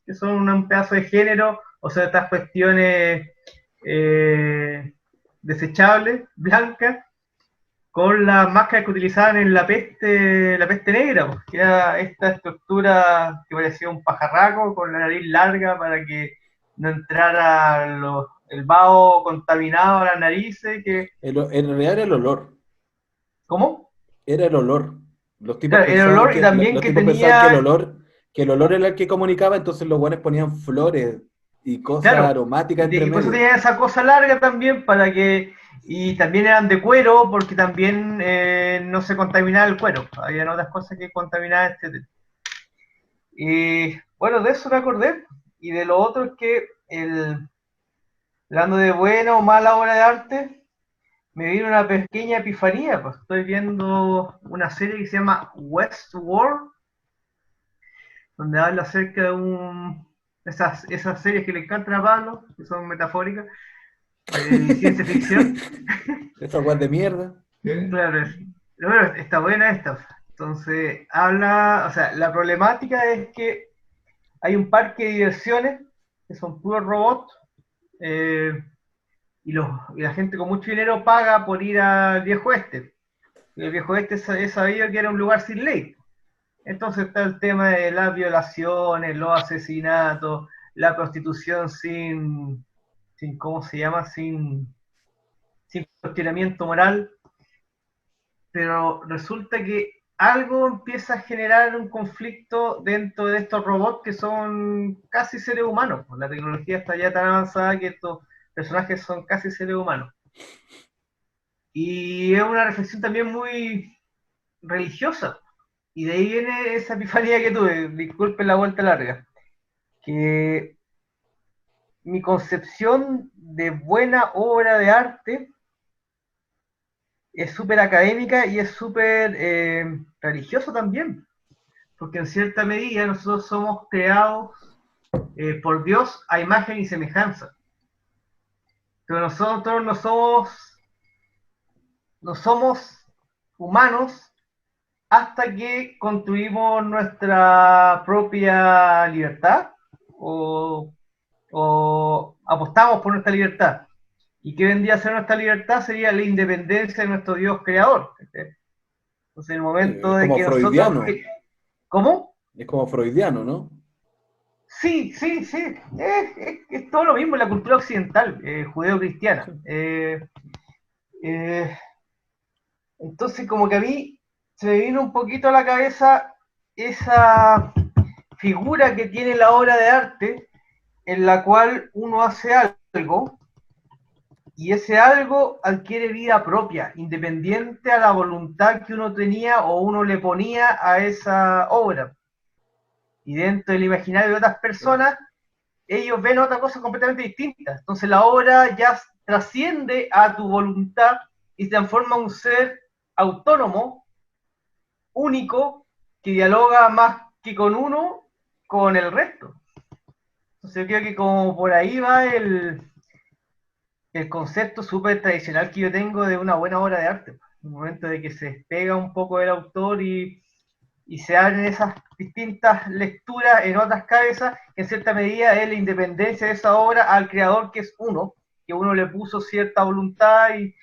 que son un pedazo de género, o sea, estas cuestiones desechables, blancas, con las máscaras que utilizaban en la peste negra, pues, que era esta estructura que parecía un pajarraco con la nariz larga para que no entrara el vaho contaminado a las narices. En realidad era el olor. ¿Cómo? Era el olor. Los tipos Claro, el pensaban olor, y que, también los que tipos pensaban que tenía, el olor era el que comunicaba, entonces los guanes ponían flores y cosas claro, aromáticas entre y por eso medio. tenía esa cosa larga también, y también eran de cuero, porque también no se contaminaba el cuero, había otras cosas que contaminaban este tema. Y bueno, de eso me acordé. Y de lo otro es que, hablando de buena o mala obra de arte, me vino una pequeña epifanía. Pues estoy viendo una serie que se llama Westworld, donde habla acerca de esas series que le encantan a Pablo, que son metafóricas, de ciencia ficción. Esa guas de mierda. ¿Qué? Claro, pero bueno, está buena esta. Entonces, o sea, la problemática es que hay un parque de diversiones que son puros robots, eh, y la gente con mucho dinero paga por ir al viejo oeste. Y el viejo oeste es sabido que era un lugar sin ley. Entonces está el tema de las violaciones, los asesinatos, la prostitución sin ¿cómo se llama? Sin cuestionamiento moral. Pero resulta que algo empieza a generar un conflicto dentro de estos robots que son casi seres humanos. La tecnología está ya tan avanzada que estos personajes son casi seres humanos. Y es una reflexión también muy religiosa. Y de ahí viene esa epifanía que tuve, disculpen la vuelta larga, que mi concepción de buena obra de arte es súper académica y es súper religioso también, porque en cierta medida nosotros somos creados por Dios a imagen y semejanza, pero nosotros no somos humanos hasta que construimos nuestra propia libertad o apostamos por nuestra libertad. ¿Y qué vendría a ser nuestra libertad? Sería la independencia de nuestro Dios creador. Entonces, en el momento Es de como que freudiano. nosotros... ¿Cómo? Es como freudiano, ¿no? Sí, sí, sí. Es todo lo mismo en la cultura occidental, judeo-cristiana. Entonces, como que a mí se me vino un poquito a la cabeza esa figura que tiene la obra de arte en la cual uno hace algo y ese algo adquiere vida propia, independiente a la voluntad que uno tenía o uno le ponía a esa obra. Y dentro del imaginario de otras personas, ellos ven otra cosa completamente distinta. Entonces la obra ya trasciende a tu voluntad y se transforma en un ser autónomo, único, que dialoga más que con uno, con el resto. Entonces yo creo que como por ahí va el concepto súper tradicional que yo tengo de una buena obra de arte. En el momento de que se despega un poco del autor y se abren esas distintas lecturas en otras cabezas, que en cierta medida es la independencia de esa obra al creador, que es uno, que uno le puso cierta voluntad y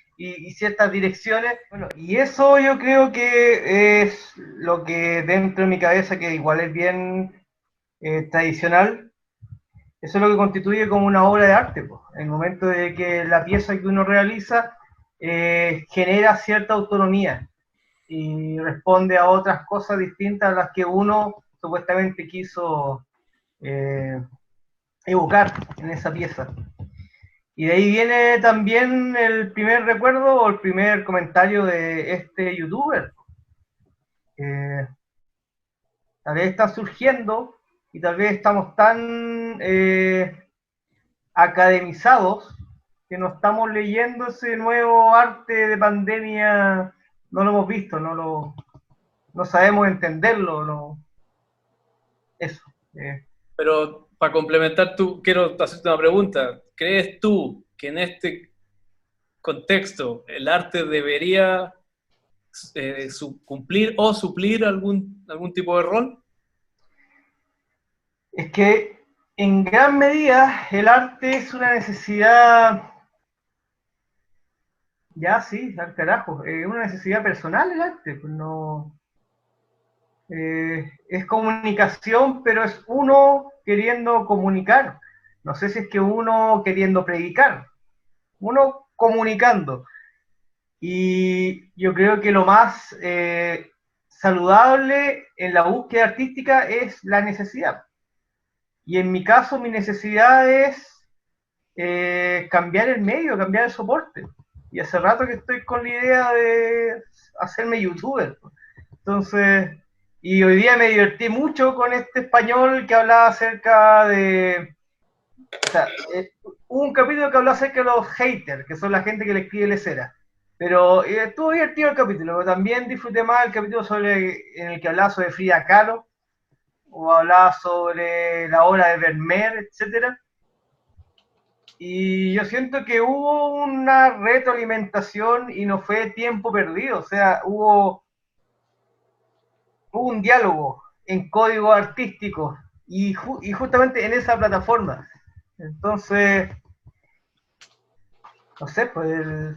ciertas direcciones. Bueno, y eso yo creo que es lo que dentro de mi cabeza, que igual es bien tradicional, eso es lo que constituye como una obra de arte, pues. En el momento de que la pieza que uno realiza genera cierta autonomía y responde a otras cosas distintas a las que uno supuestamente quiso evocar en esa pieza. Y de ahí viene también el primer recuerdo o el primer comentario de este youtuber. Tal vez está surgiendo y tal vez estamos tan academizados que no estamos leyendo ese nuevo arte de pandemia, no lo hemos visto, no sabemos entenderlo, eso. Pero para complementar, quiero hacerte una pregunta. ¿Crees tú que en este contexto el arte debería cumplir o suplir algún tipo de rol? Es que en gran medida el arte es una necesidad, ya sí, al carajo, es una necesidad personal el arte, pues no, es comunicación, pero es uno queriendo comunicar, no sé si es que uno queriendo predicar, uno comunicando. Y yo creo que lo más saludable en la búsqueda artística es la necesidad. Y en mi caso, mi necesidad es cambiar el medio, cambiar el soporte. Y hace rato que estoy con la idea de hacerme youtuber. Entonces, y hoy día me divertí mucho con este español que hablaba acerca de... O sea, hubo un capítulo que habló acerca de los haters, que son la gente que le escribe lecera. Pero estuvo divertido el capítulo, pero también disfruté más el capítulo en el que hablaba sobre Frida Kahlo, o hablaba sobre la obra de Vermeer, etc. Y yo siento que hubo una retroalimentación y no fue tiempo perdido, o sea, hubo un diálogo en código artístico y justamente en esa plataforma. Entonces, no sé, pues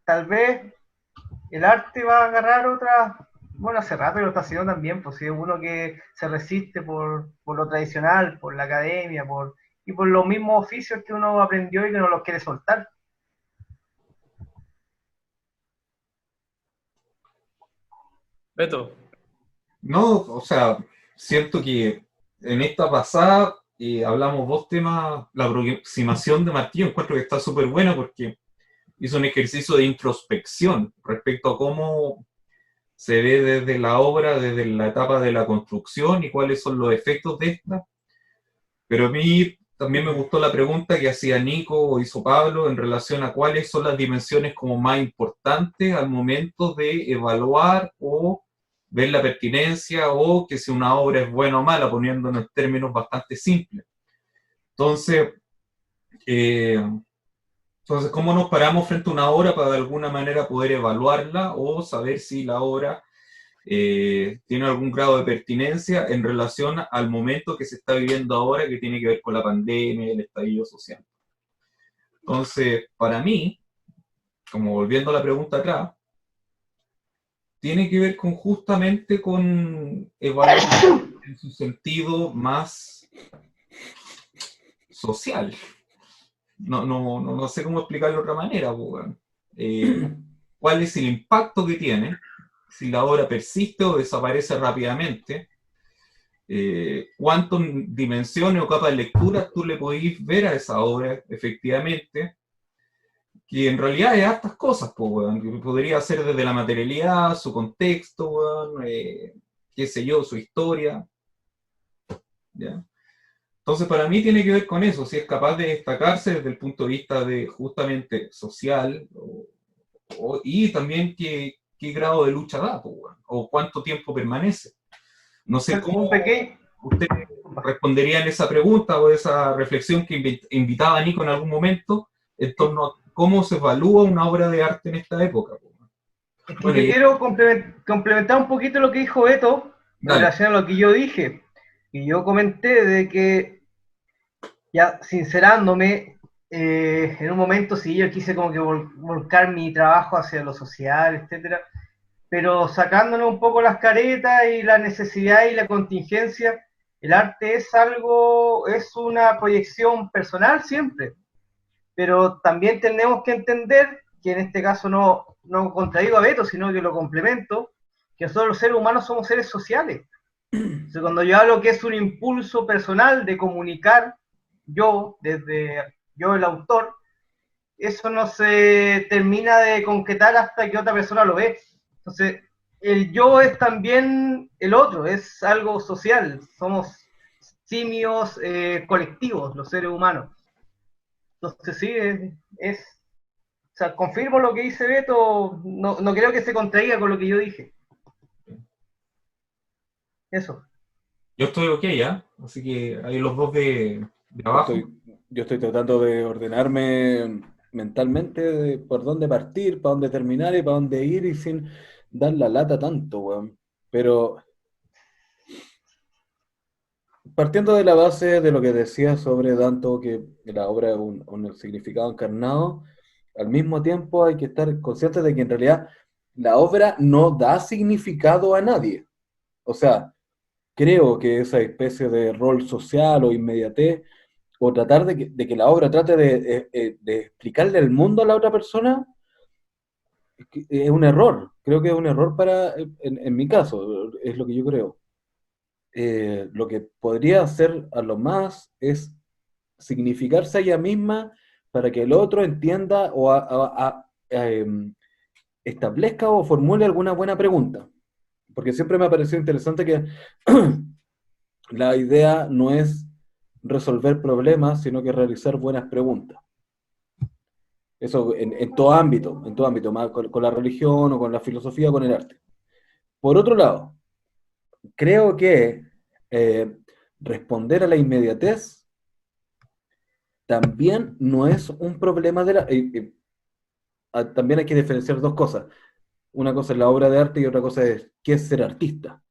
tal vez el arte va a agarrar otra, bueno, hace rato lo está haciendo también, pues si es uno que se resiste por lo tradicional, por la academia, y por los mismos oficios que uno aprendió y que no los quiere soltar. Beto. No, o sea, siento que en esta pasada hablamos dos temas, la aproximación de Martillo encuentro que está súper buena porque hizo un ejercicio de introspección respecto a cómo se ve desde la obra, desde la etapa de la construcción y cuáles son los efectos de esta. Pero a mí también me gustó la pregunta que hacía Nico o hizo Pablo en relación a cuáles son las dimensiones como más importantes al momento de evaluar o ver la pertinencia o que si una obra es buena o mala, poniéndonos en términos bastante simples. Entonces, ¿cómo nos paramos frente a una obra para de alguna manera poder evaluarla o saber si la obra tiene algún grado de pertinencia en relación al momento que se está viviendo ahora, que tiene que ver con la pandemia y el estallido social? Entonces, para mí, como volviendo a la pregunta acá, tiene que ver justamente con evaluar en su sentido más social. No sé cómo explicarlo de otra manera, pues, ¿cuál es el impacto que tiene? Si la obra persiste o desaparece rápidamente, cuántas dimensiones o capas de lectura tú le podéis ver a esa obra, efectivamente, que en realidad es hartas cosas, pues, weón, que podría ser desde la materialidad, su contexto, weón, qué sé yo, su historia, ¿ya? Entonces, para mí tiene que ver con eso, si es capaz de destacarse desde el punto de vista de justamente social, y también qué grado de lucha da, pues, weón, o cuánto tiempo permanece. No sé cómo usted respondería en esa pregunta o esa reflexión que invitaba a Nico en algún momento en torno a cómo se evalúa una obra de arte en esta época. Bueno, yo quiero complementar un poquito lo que dijo Beto en relación a lo que yo dije. Y yo comenté de que, ya sincerándome, en un momento sí yo quise como que volcar mi trabajo hacia lo social, etcétera, pero sacándonos un poco las caretas y la necesidad y la contingencia, el arte es algo, es una proyección personal siempre, pero también tenemos que entender que en este caso no contradigo a Beto, sino que lo complemento, que nosotros los seres humanos somos seres sociales. Entonces, cuando yo hablo que es un impulso personal de comunicar, yo el autor, eso no se termina de concretar hasta que otra persona lo ve. Entonces, el yo es también el otro, es algo social, somos simios colectivos, los seres humanos. Entonces sí, o sea, confirmo lo que dice Beto, no creo que se contraiga con lo que yo dije. Eso. Yo estoy ok, ¿ya? Así que hay los dos de abajo. Yo estoy tratando de ordenarme mentalmente de por dónde partir, para dónde terminar y para dónde ir y sin dar la lata tanto, weón. Pero partiendo de la base de lo que decía sobre Danto, que la obra es un significado encarnado, al mismo tiempo hay que estar conscientes de que en realidad la obra no da significado a nadie. O sea, creo que esa especie de rol social o inmediatez, o tratar de que la obra trate de explicarle el mundo a la otra persona, es un error. Creo que es un error en mi caso, es lo que yo creo. Lo que podría hacer a lo más es significarse a ella misma para que el otro entienda o establezca o formule alguna buena pregunta. Porque siempre me ha parecido interesante que la idea no es resolver problemas, sino que realizar buenas preguntas. Eso en todo ámbito, más con la religión o con la filosofía o con el arte. Por otro lado, creo que responder a la inmediatez también no es un problema de la... también hay que diferenciar dos cosas. Una cosa es la obra de arte y otra cosa es qué es ser artista.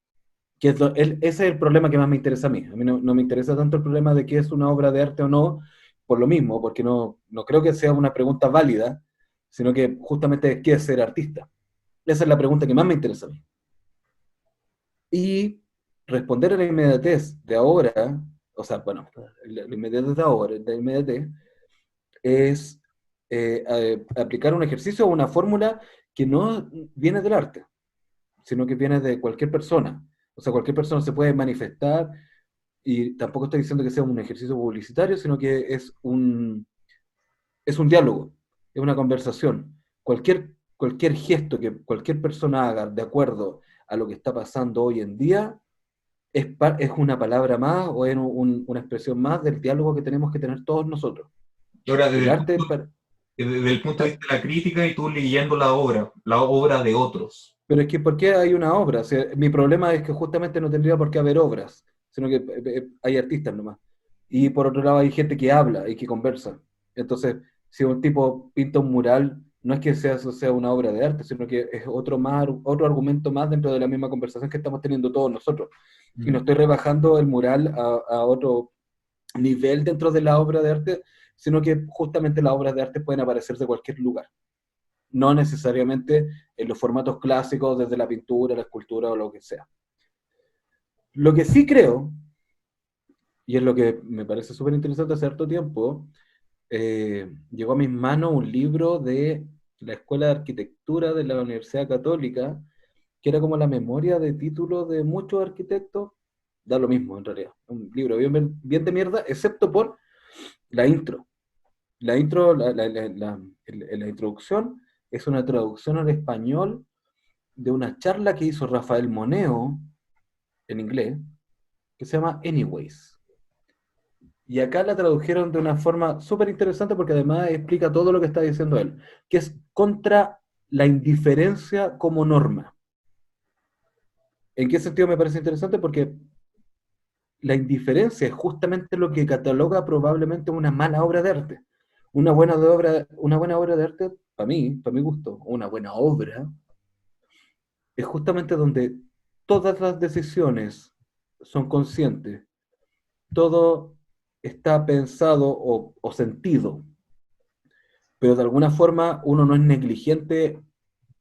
Ese es el problema que más me interesa a mí. A mí no me interesa tanto el problema de qué es una obra de arte o no, por lo mismo, porque no creo que sea una pregunta válida, sino que justamente es qué es ser artista. Esa es la pregunta que más me interesa a mí. Y responder a la inmediatez de ahora, o sea, bueno, la inmediatez de ahora, la inmediatez, es aplicar un ejercicio o una fórmula que no viene del arte, sino que viene de cualquier persona. O sea, cualquier persona se puede manifestar, y tampoco estoy diciendo que sea un ejercicio publicitario, sino que es un diálogo, es una conversación. Cualquier gesto que cualquier persona haga de acuerdo a lo que está pasando hoy en día es una palabra más o es una expresión más del diálogo que tenemos que tener todos nosotros. Ahora, El arte, desde el punto de vista de la crítica y tú leyendo la obra de otros. pero es que ¿por qué hay una obra? O sea, mi problema es que justamente no tendría por qué haber obras, sino que hay artistas nomás. Y por otro lado hay gente que habla y que conversa. Entonces, si un tipo pinta un mural, no es que eso sea una obra de arte, sino que es otro argumento más dentro de la misma conversación que estamos teniendo todos nosotros. Y no estoy rebajando el mural a otro nivel dentro de la obra de arte, sino que justamente las obras de arte pueden aparecer de cualquier lugar. No necesariamente en los formatos clásicos, desde la pintura, la escultura o lo que sea. Lo que sí creo, y es lo que me parece súper interesante hace harto tiempo, llegó a mis manos un libro de la Escuela de Arquitectura de la Universidad Católica, que era como la memoria de títulos de muchos arquitectos. Da lo mismo en realidad, un libro bien de mierda, excepto por la intro. La intro, la introducción, es una traducción al español de una charla que hizo Rafael Moneo, en inglés, que se llama Anyways. Y acá la tradujeron de una forma súper interesante porque además explica todo lo que está diciendo él, que es contra la indiferencia como norma. ¿En qué sentido me parece interesante? Porque la indiferencia es justamente lo que cataloga probablemente una mala obra de arte. Una buena obra de arte, para mí, para mi gusto, una buena obra, es justamente donde todas las decisiones son conscientes, todo está pensado o sentido, pero de alguna forma uno no es negligente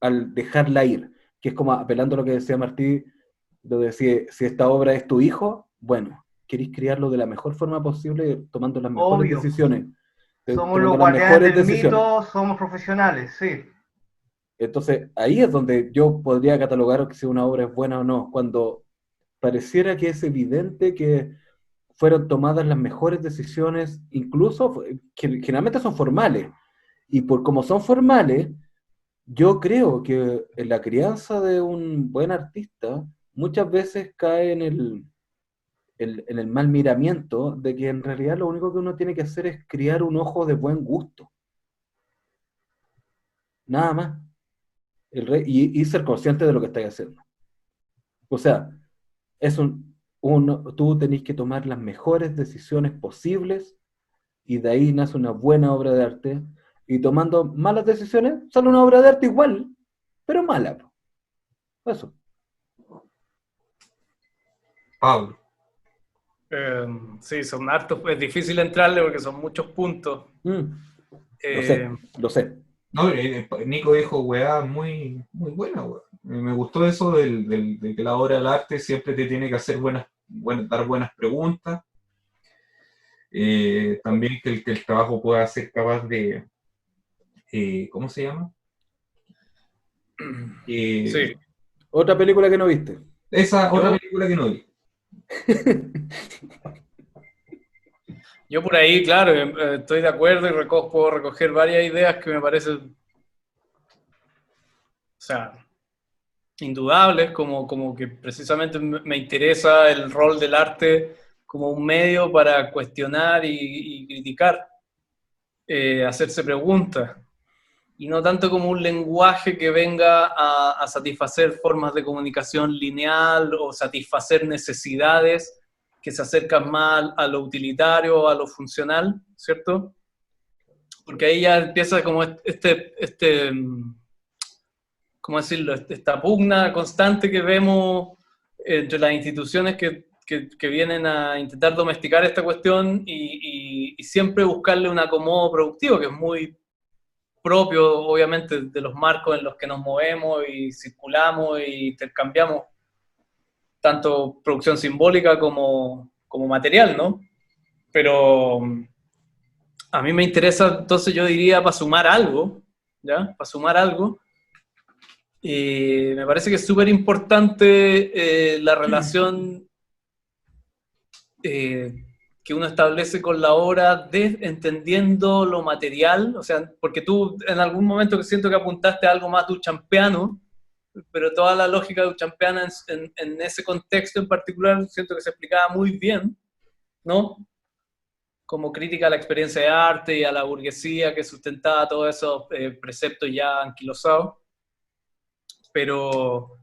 al dejarla ir, que es como apelando a lo que decía Martí, de decir, si esta obra es tu hijo, bueno, queréis criarlo de la mejor forma posible, tomando las mejores Obvio. decisiones. Somos Tomando los las guardianes mejores del decisiones. mito, somos profesionales, sí. Entonces, ahí es donde yo podría catalogar si una obra es buena o no, cuando pareciera que es evidente que fueron tomadas las mejores decisiones, incluso que generalmente son formales. Y por como son formales, yo creo que en la crianza de un buen artista muchas veces cae en el mal miramiento de que en realidad lo único que uno tiene que hacer es criar un ojo de buen gusto. Nada más. Y ser consciente de lo que estáis haciendo. O sea, tú tenés que tomar las mejores decisiones posibles y de ahí nace una buena obra de arte. Y tomando malas decisiones, sale una obra de arte igual, pero mala. Eso. Pablo. Sí, son hartos, es difícil entrarle porque son muchos puntos. Lo sé. No, Nico dijo weá muy, muy buena, weá. Me gustó eso de que la obra del arte siempre te tiene que hacer dar buenas preguntas. También que el trabajo pueda ser capaz de, ¿cómo se llama? Sí. Otra película que no viste. Otra película que no vi. Yo por ahí, claro, estoy de acuerdo y puedo recoger varias ideas que me parecen, o sea, indudables, como que precisamente me interesa el rol del arte como un medio para cuestionar y criticar, hacerse preguntas, y no tanto como un lenguaje que venga a satisfacer formas de comunicación lineal o satisfacer necesidades que se acercan más a lo utilitario, a lo funcional, ¿cierto? Porque ahí ya empieza como ¿cómo decirlo? Esta pugna constante que vemos entre las instituciones que vienen a intentar domesticar esta cuestión y siempre buscarle un acomodo productivo, que es muy propio, obviamente, de los marcos en los que nos movemos y circulamos e intercambiamos tanto producción simbólica como material, ¿no? Pero a mí me interesa, entonces yo diría, para sumar algo, ¿ya? Para sumar algo, me parece que es súper importante la relación que uno establece con la obra entendiendo lo material, o sea, porque tú en algún momento que siento que apuntaste a algo más duchampiano, pero toda la lógica duchampiana en ese contexto en particular siento que se explicaba muy bien, ¿no? Como crítica a la experiencia de arte y a la burguesía que sustentaba todos esos preceptos ya anquilosados. Pero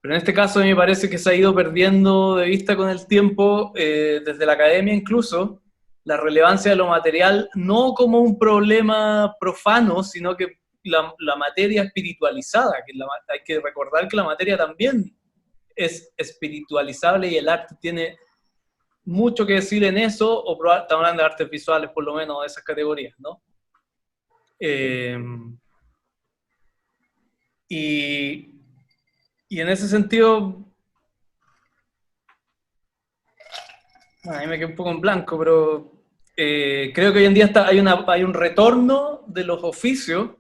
en este caso a mí me parece que se ha ido perdiendo de vista con el tiempo, desde la academia incluso, la relevancia de lo material, no como un problema profano, sino que la materia espiritualizada, hay que recordar que la materia también es espiritualizable y el arte tiene mucho que decir en eso, estamos hablando de artes visuales por lo menos de esas categorías, ¿no? Y en ese sentido, ahí me quedé un poco en blanco, pero creo que hoy en día hay un retorno de los oficios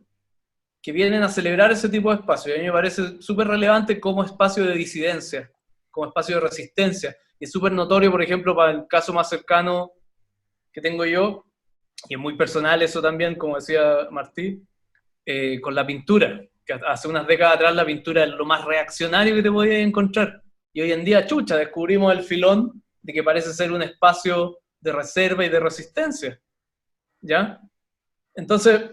que vienen a celebrar ese tipo de espacios. Y a mí me parece súper relevante como espacio de disidencia, como espacio de resistencia. Y es súper notorio, por ejemplo, para el caso más cercano que tengo yo, y es muy personal eso también, como decía Martí, con la pintura. Que hace unas décadas atrás la pintura es lo más reaccionario que te podías encontrar. Y hoy en día, chucha, descubrimos el filón de que parece ser un espacio de reserva y de resistencia. ¿Ya? Entonces,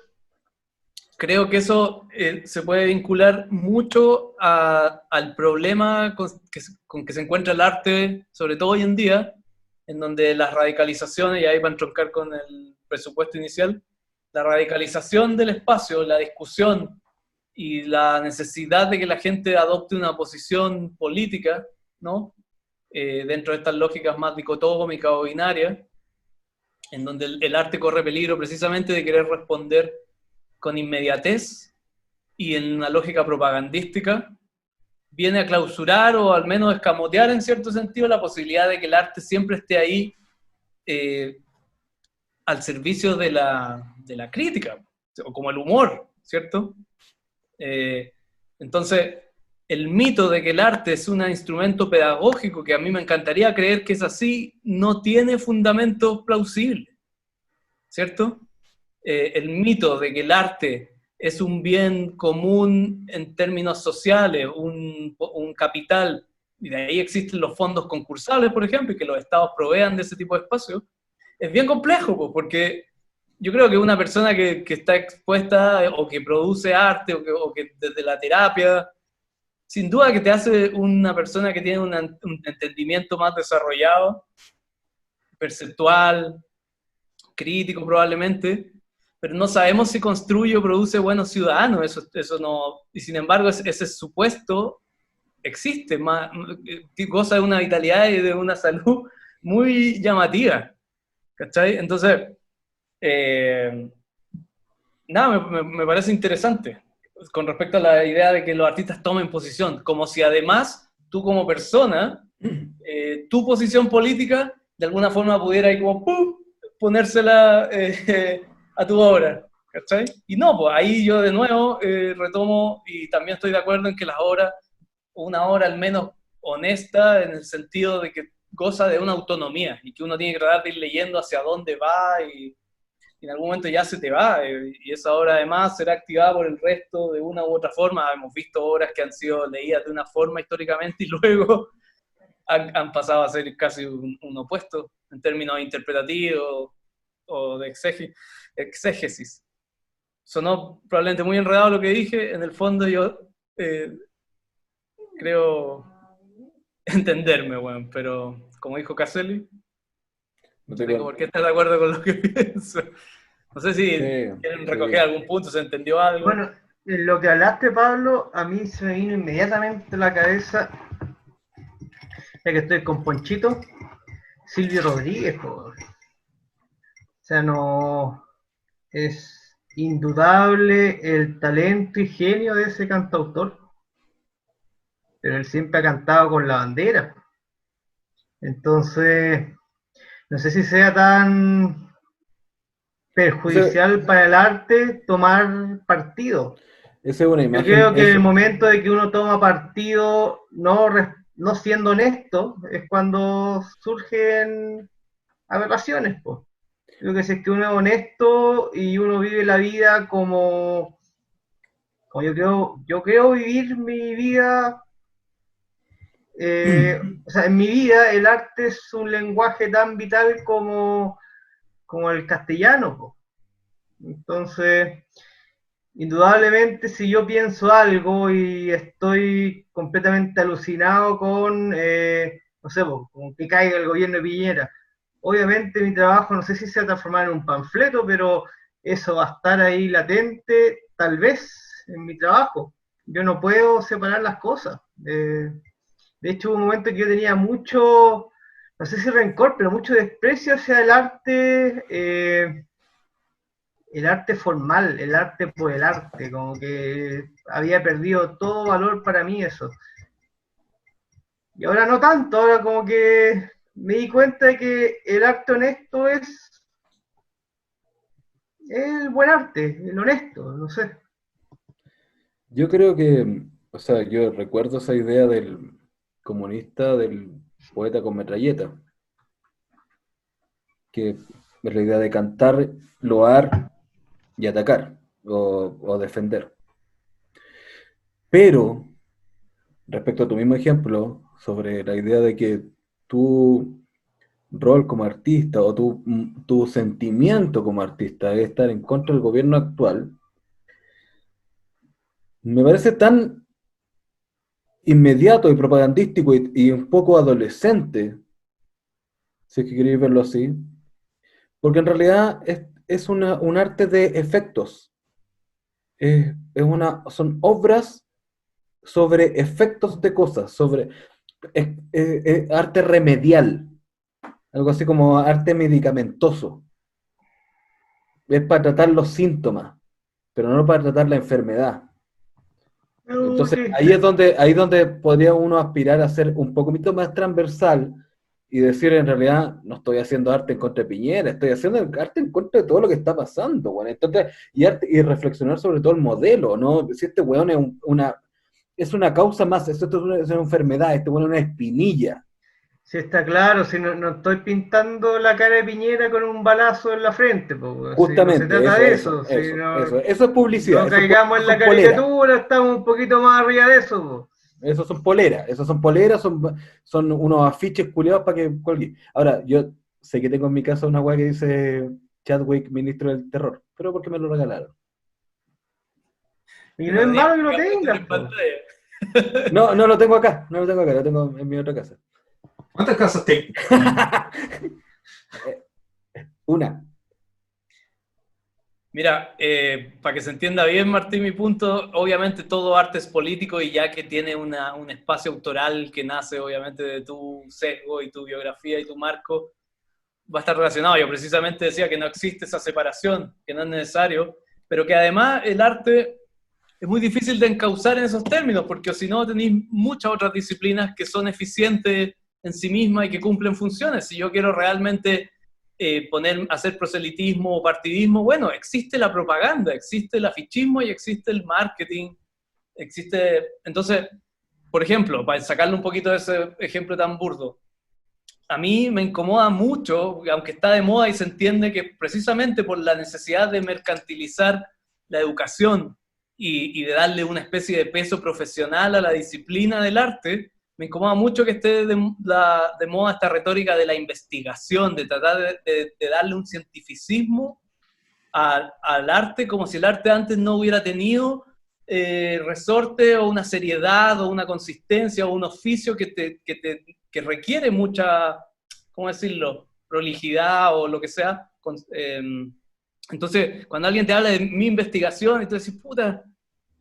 creo que eso se puede vincular mucho al problema con que se encuentra el arte, sobre todo hoy en día, en donde las radicalizaciones, y ahí van a troncar con el presupuesto inicial, la radicalización del espacio, la discusión y la necesidad de que la gente adopte una posición política, ¿no? Dentro de estas lógicas más dicotómicas o binarias, en donde el arte corre peligro precisamente de querer responder con inmediatez y en una lógica propagandística, viene a clausurar o al menos escamotear en cierto sentido la posibilidad de que el arte siempre esté ahí al servicio de la crítica, o como el humor, ¿cierto? Entonces, el mito de que el arte es un instrumento pedagógico, que a mí me encantaría creer que es así, no tiene fundamentos plausibles, ¿cierto? El mito de que el arte es un bien común en términos sociales, un capital, y de ahí existen los fondos concursables, por ejemplo, y que los estados provean de ese tipo de espacios, es bien complejo, pues, porque yo creo que una persona que está expuesta o que produce arte o que desde la terapia, sin duda que te hace una persona que tiene un entendimiento más desarrollado, perceptual, crítico probablemente, pero no sabemos si construye o produce buenos ciudadanos, eso no, y sin embargo ese supuesto existe, goza de una vitalidad y de una salud muy llamativa, ¿cachai? Entonces, nada, me parece interesante con respecto a la idea de que los artistas tomen posición, como si además tú como persona, tu posición política de alguna forma pudiera ahí como ¡pum! Ponérsela a tu obra, ¿cachai? Y no, pues ahí yo de nuevo retomo y también estoy de acuerdo en que las obras, una obra al menos honesta en el sentido de que goza de una autonomía y que uno tiene que tratar de ir leyendo hacia dónde va y en algún momento ya se te va, y esa obra además será activada por el resto de una u otra forma. Hemos visto obras que han sido leídas de una forma históricamente y luego han pasado a ser casi un opuesto en términos interpretativos o de exégesis. Sonó probablemente muy enredado lo que dije, en el fondo yo creo entenderme, bueno, pero como dijo Caselli, no tengo por qué estar de acuerdo con lo que pienso. No sé si quieren recoger algún punto, ¿se entendió algo? Bueno, en lo que hablaste, Pablo, a mí se me vino inmediatamente a la cabeza, ya que estoy con Ponchito, Silvio Rodríguez, o sea, no es indudable el talento y genio de ese cantautor, pero él siempre ha cantado con la bandera. Entonces, no sé si sea tan perjudicial para el arte tomar partido. Esa es una imagen. Yo creo que el momento de que uno toma partido no siendo honesto es cuando surgen aberraciones, pues. Creo que si es que uno es honesto y uno vive la vida como como yo creo vivir mi vida, o sea, en mi vida el arte es un lenguaje tan vital como el castellano, po. Entonces, indudablemente si yo pienso algo y estoy completamente alucinado con, no sé, po, con que caiga el gobierno de Piñera, obviamente mi trabajo no sé si se va a transformar en un panfleto, pero eso va a estar ahí latente, tal vez, en mi trabajo. Yo no puedo separar las cosas. De hecho, hubo un momento que yo tenía mucho, no sé si rencor, pero mucho desprecio hacia el arte formal, el arte por el arte, como que había perdido todo valor para mí eso. Y ahora no tanto, ahora como que me di cuenta de que el arte honesto es el buen arte, el honesto, no sé. Yo creo que, o sea, yo recuerdo esa idea del comunista, del poeta con metralleta, que es la idea de cantar, loar y atacar, o defender. Pero, respecto a tu mismo ejemplo, sobre la idea de que tu rol como artista o tu sentimiento como artista es estar en contra del gobierno actual, me parece tan inmediato y propagandístico y un poco adolescente, si es que queréis verlo así, porque en realidad es un arte de efectos. Son obras sobre efectos de cosas, sobre arte remedial, algo así como arte medicamentoso. Es para tratar los síntomas, pero no para tratar la enfermedad. Entonces, Sí. ahí es donde podría uno aspirar a ser un poquito más transversal y decir, en realidad, no estoy haciendo arte en contra de Piñera, estoy haciendo arte en contra de todo lo que está pasando, bueno. Entonces, y reflexionar sobre todo el modelo, ¿no? Si este weón es una causa más, esto es una enfermedad, este weón es una espinilla. Sí, está claro, si no estoy pintando la cara de Piñera con un balazo en la frente, pues, si no se Justamente, trata de eso, si eso es publicidad, no caigamos en eso son la poleras. caricatura, estamos un poquito más arriba de eso, pues. Esos son poleras, son unos afiches culiados para que cuelguen. Ahora, yo sé que tengo en mi casa una weá que dice Chadwick, ministro del terror, pero porque me lo regalaron. Y no es malo que lo tengas, En pues. pantalla. No, no lo tengo acá, lo tengo en mi otra casa. ¿Cuántas casas tengo? Una. Mira, para que se entienda bien, Martín, mi punto, obviamente todo arte es político y ya que tiene un espacio autoral que nace obviamente de tu sesgo y tu biografía y tu marco, va a estar relacionado. Yo precisamente decía que no existe esa separación, que no es necesario, pero que además el arte es muy difícil de encauzar en esos términos, porque si no tenéis muchas otras disciplinas que son eficientes en sí mismas y que cumplen funciones. Si yo quiero realmente hacer proselitismo o partidismo, bueno, existe la propaganda, existe el afichismo y existe el marketing, existe... Entonces, por ejemplo, para sacarle un poquito de ese ejemplo tan burdo, a mí me incomoda mucho, aunque está de moda y se entiende que precisamente por la necesidad de mercantilizar la educación y de darle una especie de peso profesional a la disciplina del arte, me incomoda mucho que esté de moda esta retórica de la investigación, de tratar de darle un cientificismo al arte como si el arte antes no hubiera tenido resorte o una seriedad o una consistencia o un oficio que requiere mucha, ¿cómo decirlo?, prolijidad o lo que sea. Entonces, cuando alguien te habla de mi investigación y tú decís, puta,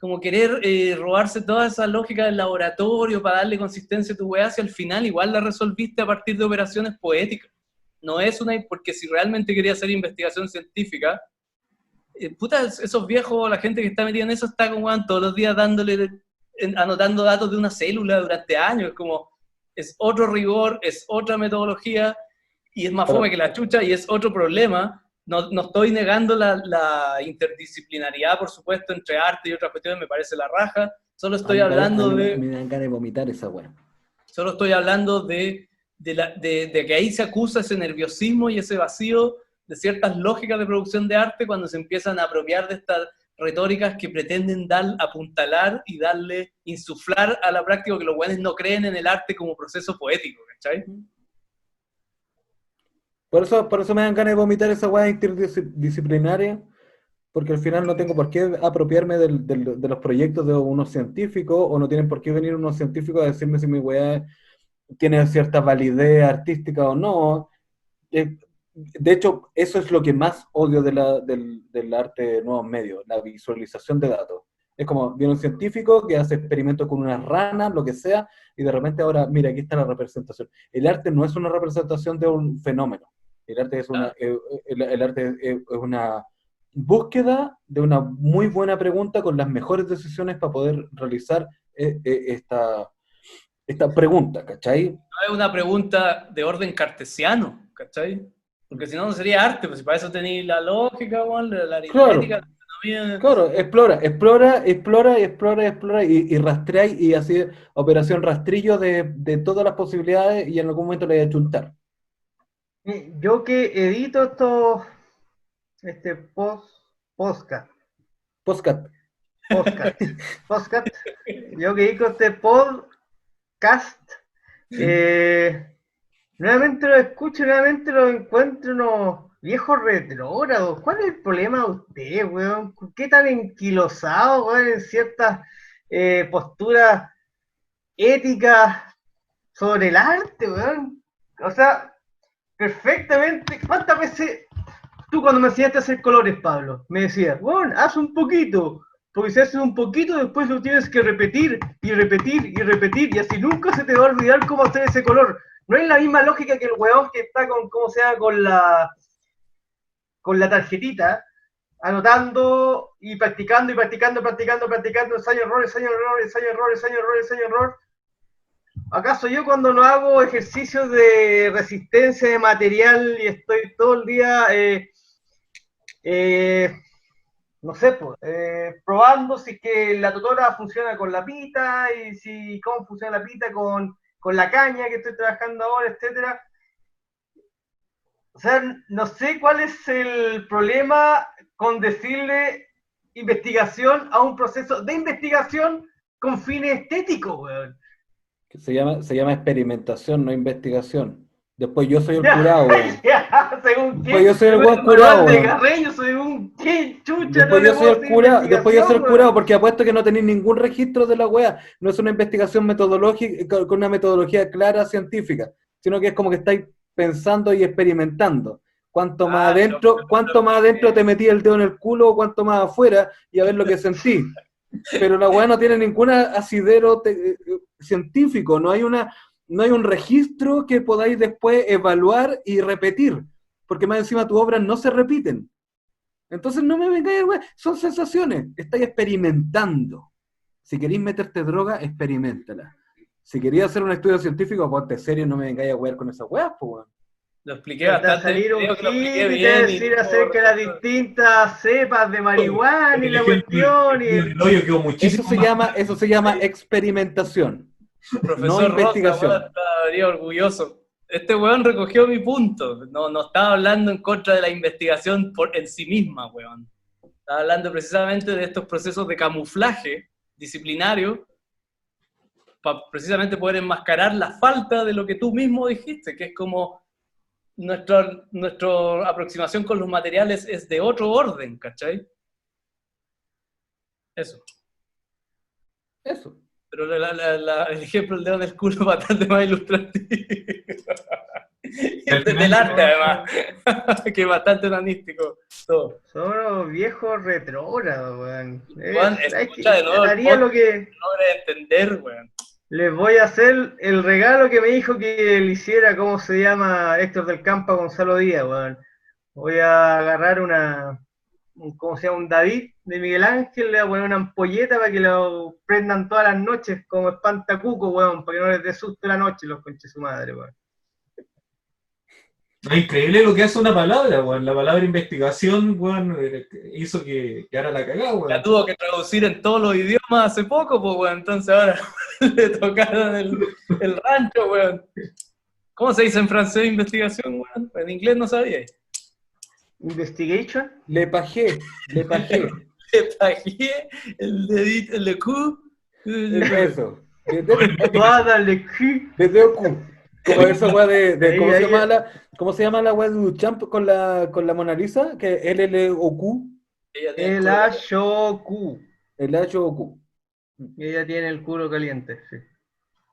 como querer robarse toda esa lógica del laboratorio para darle consistencia a tu weá, si al final igual la resolviste a partir de operaciones poéticas. No es porque si realmente quería hacer investigación científica, puta, esos viejos, la gente que está metida en eso está como todos los días anotando datos de una célula durante años, es otro rigor, es otra metodología, y es más fome que la chucha, y es otro problema. No estoy negando la interdisciplinariedad, por supuesto, entre arte y otras cuestiones, me parece la raja, solo estoy hablando de... Me dan ganas de vomitar esa weá. Solo estoy hablando de que ahí se acusa ese nerviosismo y ese vacío de ciertas lógicas de producción de arte cuando se empiezan a apropiar de retóricas que pretenden apuntalar y insuflar a la práctica, que los buenos no creen en el arte como proceso poético, ¿cachai? Por eso me dan ganas de vomitar esa weá interdisciplinaria, porque al final no tengo por qué apropiarme de los proyectos de unos científicos, o no tienen por qué venir unos científicos a decirme si mi weá tiene cierta validez artística o no. De hecho, eso es lo que más odio del arte de nuevos medios, la visualización de datos. Es como, viene un científico que hace experimentos con unas ranas, lo que sea, y de repente ahora, mira, aquí está la representación. El arte no es una representación de un fenómeno. El arte es una búsqueda de una muy buena pregunta con las mejores decisiones para poder realizar esta pregunta, ¿cachai? No es una pregunta de orden cartesiano, ¿cachai? Porque si no, no sería arte, pues si para eso tenéis la lógica, la aritmética, la economía. Claro, explora y rastreáis y así operación rastrillo de todas las posibilidades y en algún momento le voy a chuntar. Yo que edito podcast, yo que edito este podcast, nuevamente lo escucho, nuevamente lo encuentro unos viejos retrógrados. ¿Cuál es el problema de usted, weón? ¿Por qué tan enquilosado, weón, en ciertas posturas éticas sobre el arte, weón? O sea, perfectamente. ¿Cuántas veces tú cuando me enseñaste a hacer colores, Pablo, me decías, bueno, haz un poquito, porque si haces un poquito después lo tienes que repetir y repetir y repetir y así nunca se te va a olvidar cómo hacer ese color? No es la misma lógica que el weón que está con la tarjetita, anotando y practicando, ensayo, error. ¿Acaso yo cuando no hago ejercicios de resistencia de material y estoy todo el día, no sé, probando si que la tutora funciona con la pita y si cómo funciona la pita con la caña que estoy trabajando ahora, etcétera? O sea, no sé cuál es el problema con decirle investigación a un proceso de investigación con fines estéticos, weón. Se llama experimentación, no investigación. Después yo soy el curado, weón. Según Después yo soy el buen curado, de weón. Carreño, soy un qué chucha. Después yo soy el curado, weón. porque apuesto que no tenéis ningún registro de la wea. No es una investigación metodológica con una metodología clara científica, sino que es como que estáis pensando y experimentando. Cuanto más adentro te metí el dedo en el culo, o cuanto más afuera, y a ver lo que sentí. Pero la weá no tiene ningún asidero científico, no hay un registro que podáis después evaluar y repetir, porque más encima tus obras no se repiten. Entonces no me vengáis, weá, son sensaciones, estáis experimentando. Si queréis meterte droga, experimentala. Si querías hacer un estudio científico, ponte serio, no me vengáis a wear con esas weas, pues weón. Lo expliqué bastante. Salir un kit y decir acerca de las distintas cepas de marihuana y la cuestión. Eso se llama experimentación. Profesor no investigación. Rosa, estaría orgulloso. Este weón recogió mi punto. No estaba hablando en contra de la investigación en sí misma, weón. Estaba hablando precisamente de estos procesos de camuflaje disciplinario para precisamente poder enmascarar la falta de lo que tú mismo dijiste, que es como nuestra aproximación con los materiales es de otro orden, ¿cachai? Eso. Pero el ejemplo del dedo del culo es bastante más ilustrativo. Del arte, además. Que es bastante humanístico. Todo. Son unos viejos retrógrados, weón. Juan, escucha de nuevo haría lo que... No logre entender, weón. Les voy a hacer el regalo que me dijo que le hiciera, ¿cómo se llama? Héctor del Campo a Gonzalo Díaz, weón. Voy a agarrar ¿cómo se llama? Un David de Miguel Ángel, le voy a poner una ampolleta para que lo prendan todas las noches como espantacuco, weón, para que no les dé susto la noche los conches de su madre, weón. Es increíble lo que hace una palabra, weón. La palabra investigación, weón, hizo que ahora la cagá, weón. La tuvo que traducir en todos los idiomas hace poco, pues, weón. Entonces ahora le tocaron el rancho, weón. ¿Cómo se dice en francés investigación, weón? En inglés no sabía. ¿Investigation? Le pajé. Le pagué el dedito, el de Q. Eso. Dale, ¿qué? Desde Oku. Como esa weá de ¿cómo se Ahí, llama ¿cómo se llama la weá de Duchamp con la Mona Lisa? Que LLOQ, Ella tiene El culo caliente. Ashoku. el HOQ. Ella tiene el culo caliente, sí.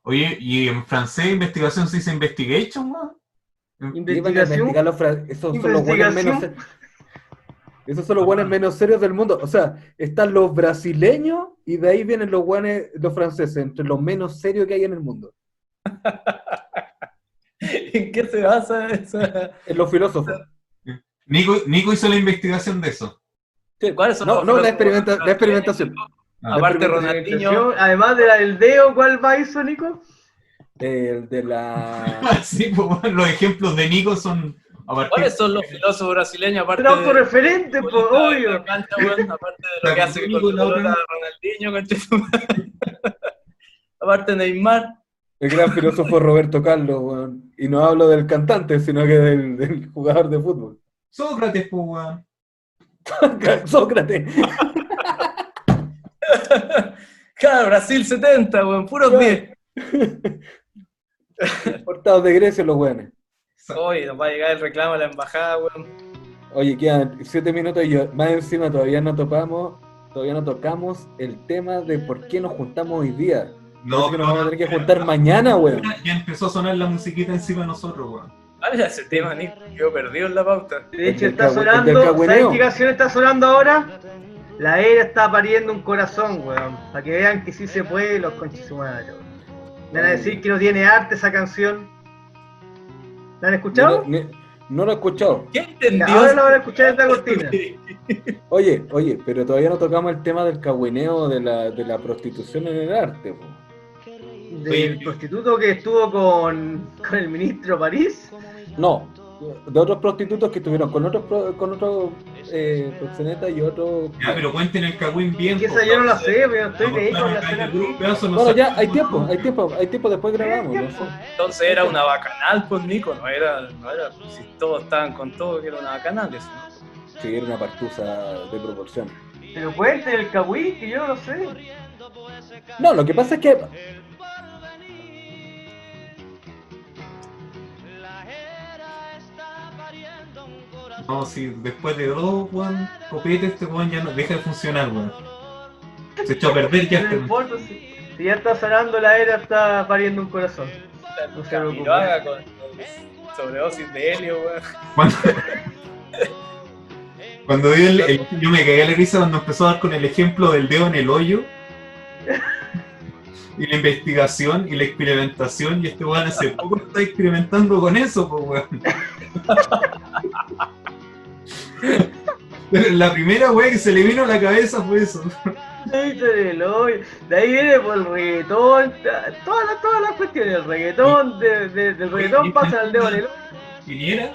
Oye, ¿y en francés investigación se dice investigation, no? Iban a Investigación. investigar esos son los buenos menos Investigación. esos son los buenos menos serios del mundo. O sea, están los brasileños y de ahí vienen los buenos, los franceses, entre los menos serios que hay en el mundo. ¿En qué se basa esa? En los filósofos. Nico hizo la investigación de eso. Sí. ¿Cuáles son No, los la filósofos experimentación. brasileños? Aparte La Ronaldinho, Además de la del dedo, ¿cuál va eso, Nico? El de la. Sí, pues bueno, los ejemplos de Nico son a partir ¿cuáles son los filósofos brasileños aparte Pero de autorreferente, pues, obvio. la cancha, weón? Aparte de lo que hace con la pelota Ronaldinho, conchetumare. Aparte Neymar. El gran filósofo Roberto Carlos, weón. Y no hablo del cantante, sino que del jugador de fútbol. Sócrates, pues, weón. Sócrates. Claro, Brasil 70, weón, puros 10. Portados de Grecia los weones. Oye, nos va a llegar el reclamo a la embajada, weón. Oye, quedan 7 minutos y yo, más encima todavía no tocamos el tema de por qué nos juntamos hoy día. No, Parece que nos vamos a tener que juntar mañana, weón. Ya empezó a sonar la musiquita encima de nosotros, weón. ¿Cuál era ese tema, Nico? Quedó perdido en la pauta. De hecho, El del está el del sonando. ¿Sabes cagüeneo. qué canción está sonando ahora? La era está pariendo un corazón, weón. Para que vean que sí se puede, los conchisumadres, weón. Me van a decir que no tiene arte esa canción. ¿La han escuchado? No lo he escuchado. ¿Qué entendió? Ahora la van a escuchar en la cortina. Oye, pero todavía no tocamos el tema del cagüeneo de la prostitución en el arte, po. Del prostituto que estuvo con el ministro París. No, de otros prostitutos que estuvieron con otros proxenetas y otros. Ya, pero cuenten el cagüín bien. Que esa yo no la sé, pero estoy de ahí con la cena. Bueno, ya, hay tiempo, después grabamos, no sé. Entonces era una bacanal, pues, Nico, no era, si todos estaban con todo, que era una bacanal eso, ¿no? Sí, era una partusa de proporción. Pero cuenten el cagüí, que yo no sé. No, lo que pasa es que. No, si después de dos, weón, copete, este weón ya no deja de funcionar, weón. Se echó a perder ya. No importa, si ya está sonando la era, está pariendo un corazón. No se preocupe. Lo haga con sobredosis de helio, weón. Cuando dio yo me cagué a la risa cuando empezó a dar con el ejemplo del dedo en el hoyo. Y la investigación y la experimentación, y este weón hace poco está experimentando con eso, pues weón. Pero la primera weá que se le vino a la cabeza fue eso. De ahí viene por el reggaetón, todas las cuestiones, el reggaetón, del reggaetón pasa al dedo en el hoyo. ¿Ingeniera?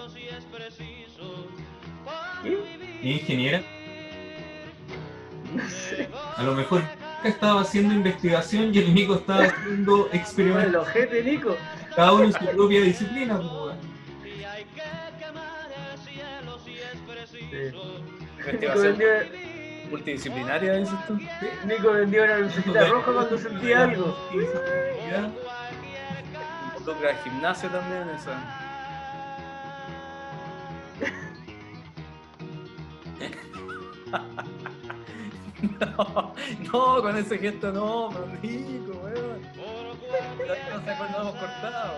¿Qué? ¿Ingeniera? No sé. A lo mejor estaba haciendo investigación y el Nico estaba haciendo El experimentos. ojete, Nico. Cada uno en su propia disciplina, pues weón. Investigación multidisciplinaria, dices tú. Nico vendió una lucecita roja cuando sentía algo. Involucra el gimnasio también, esa. No, con ese gesto no, pero Nico, weón. No sé cuándo hemos cortado.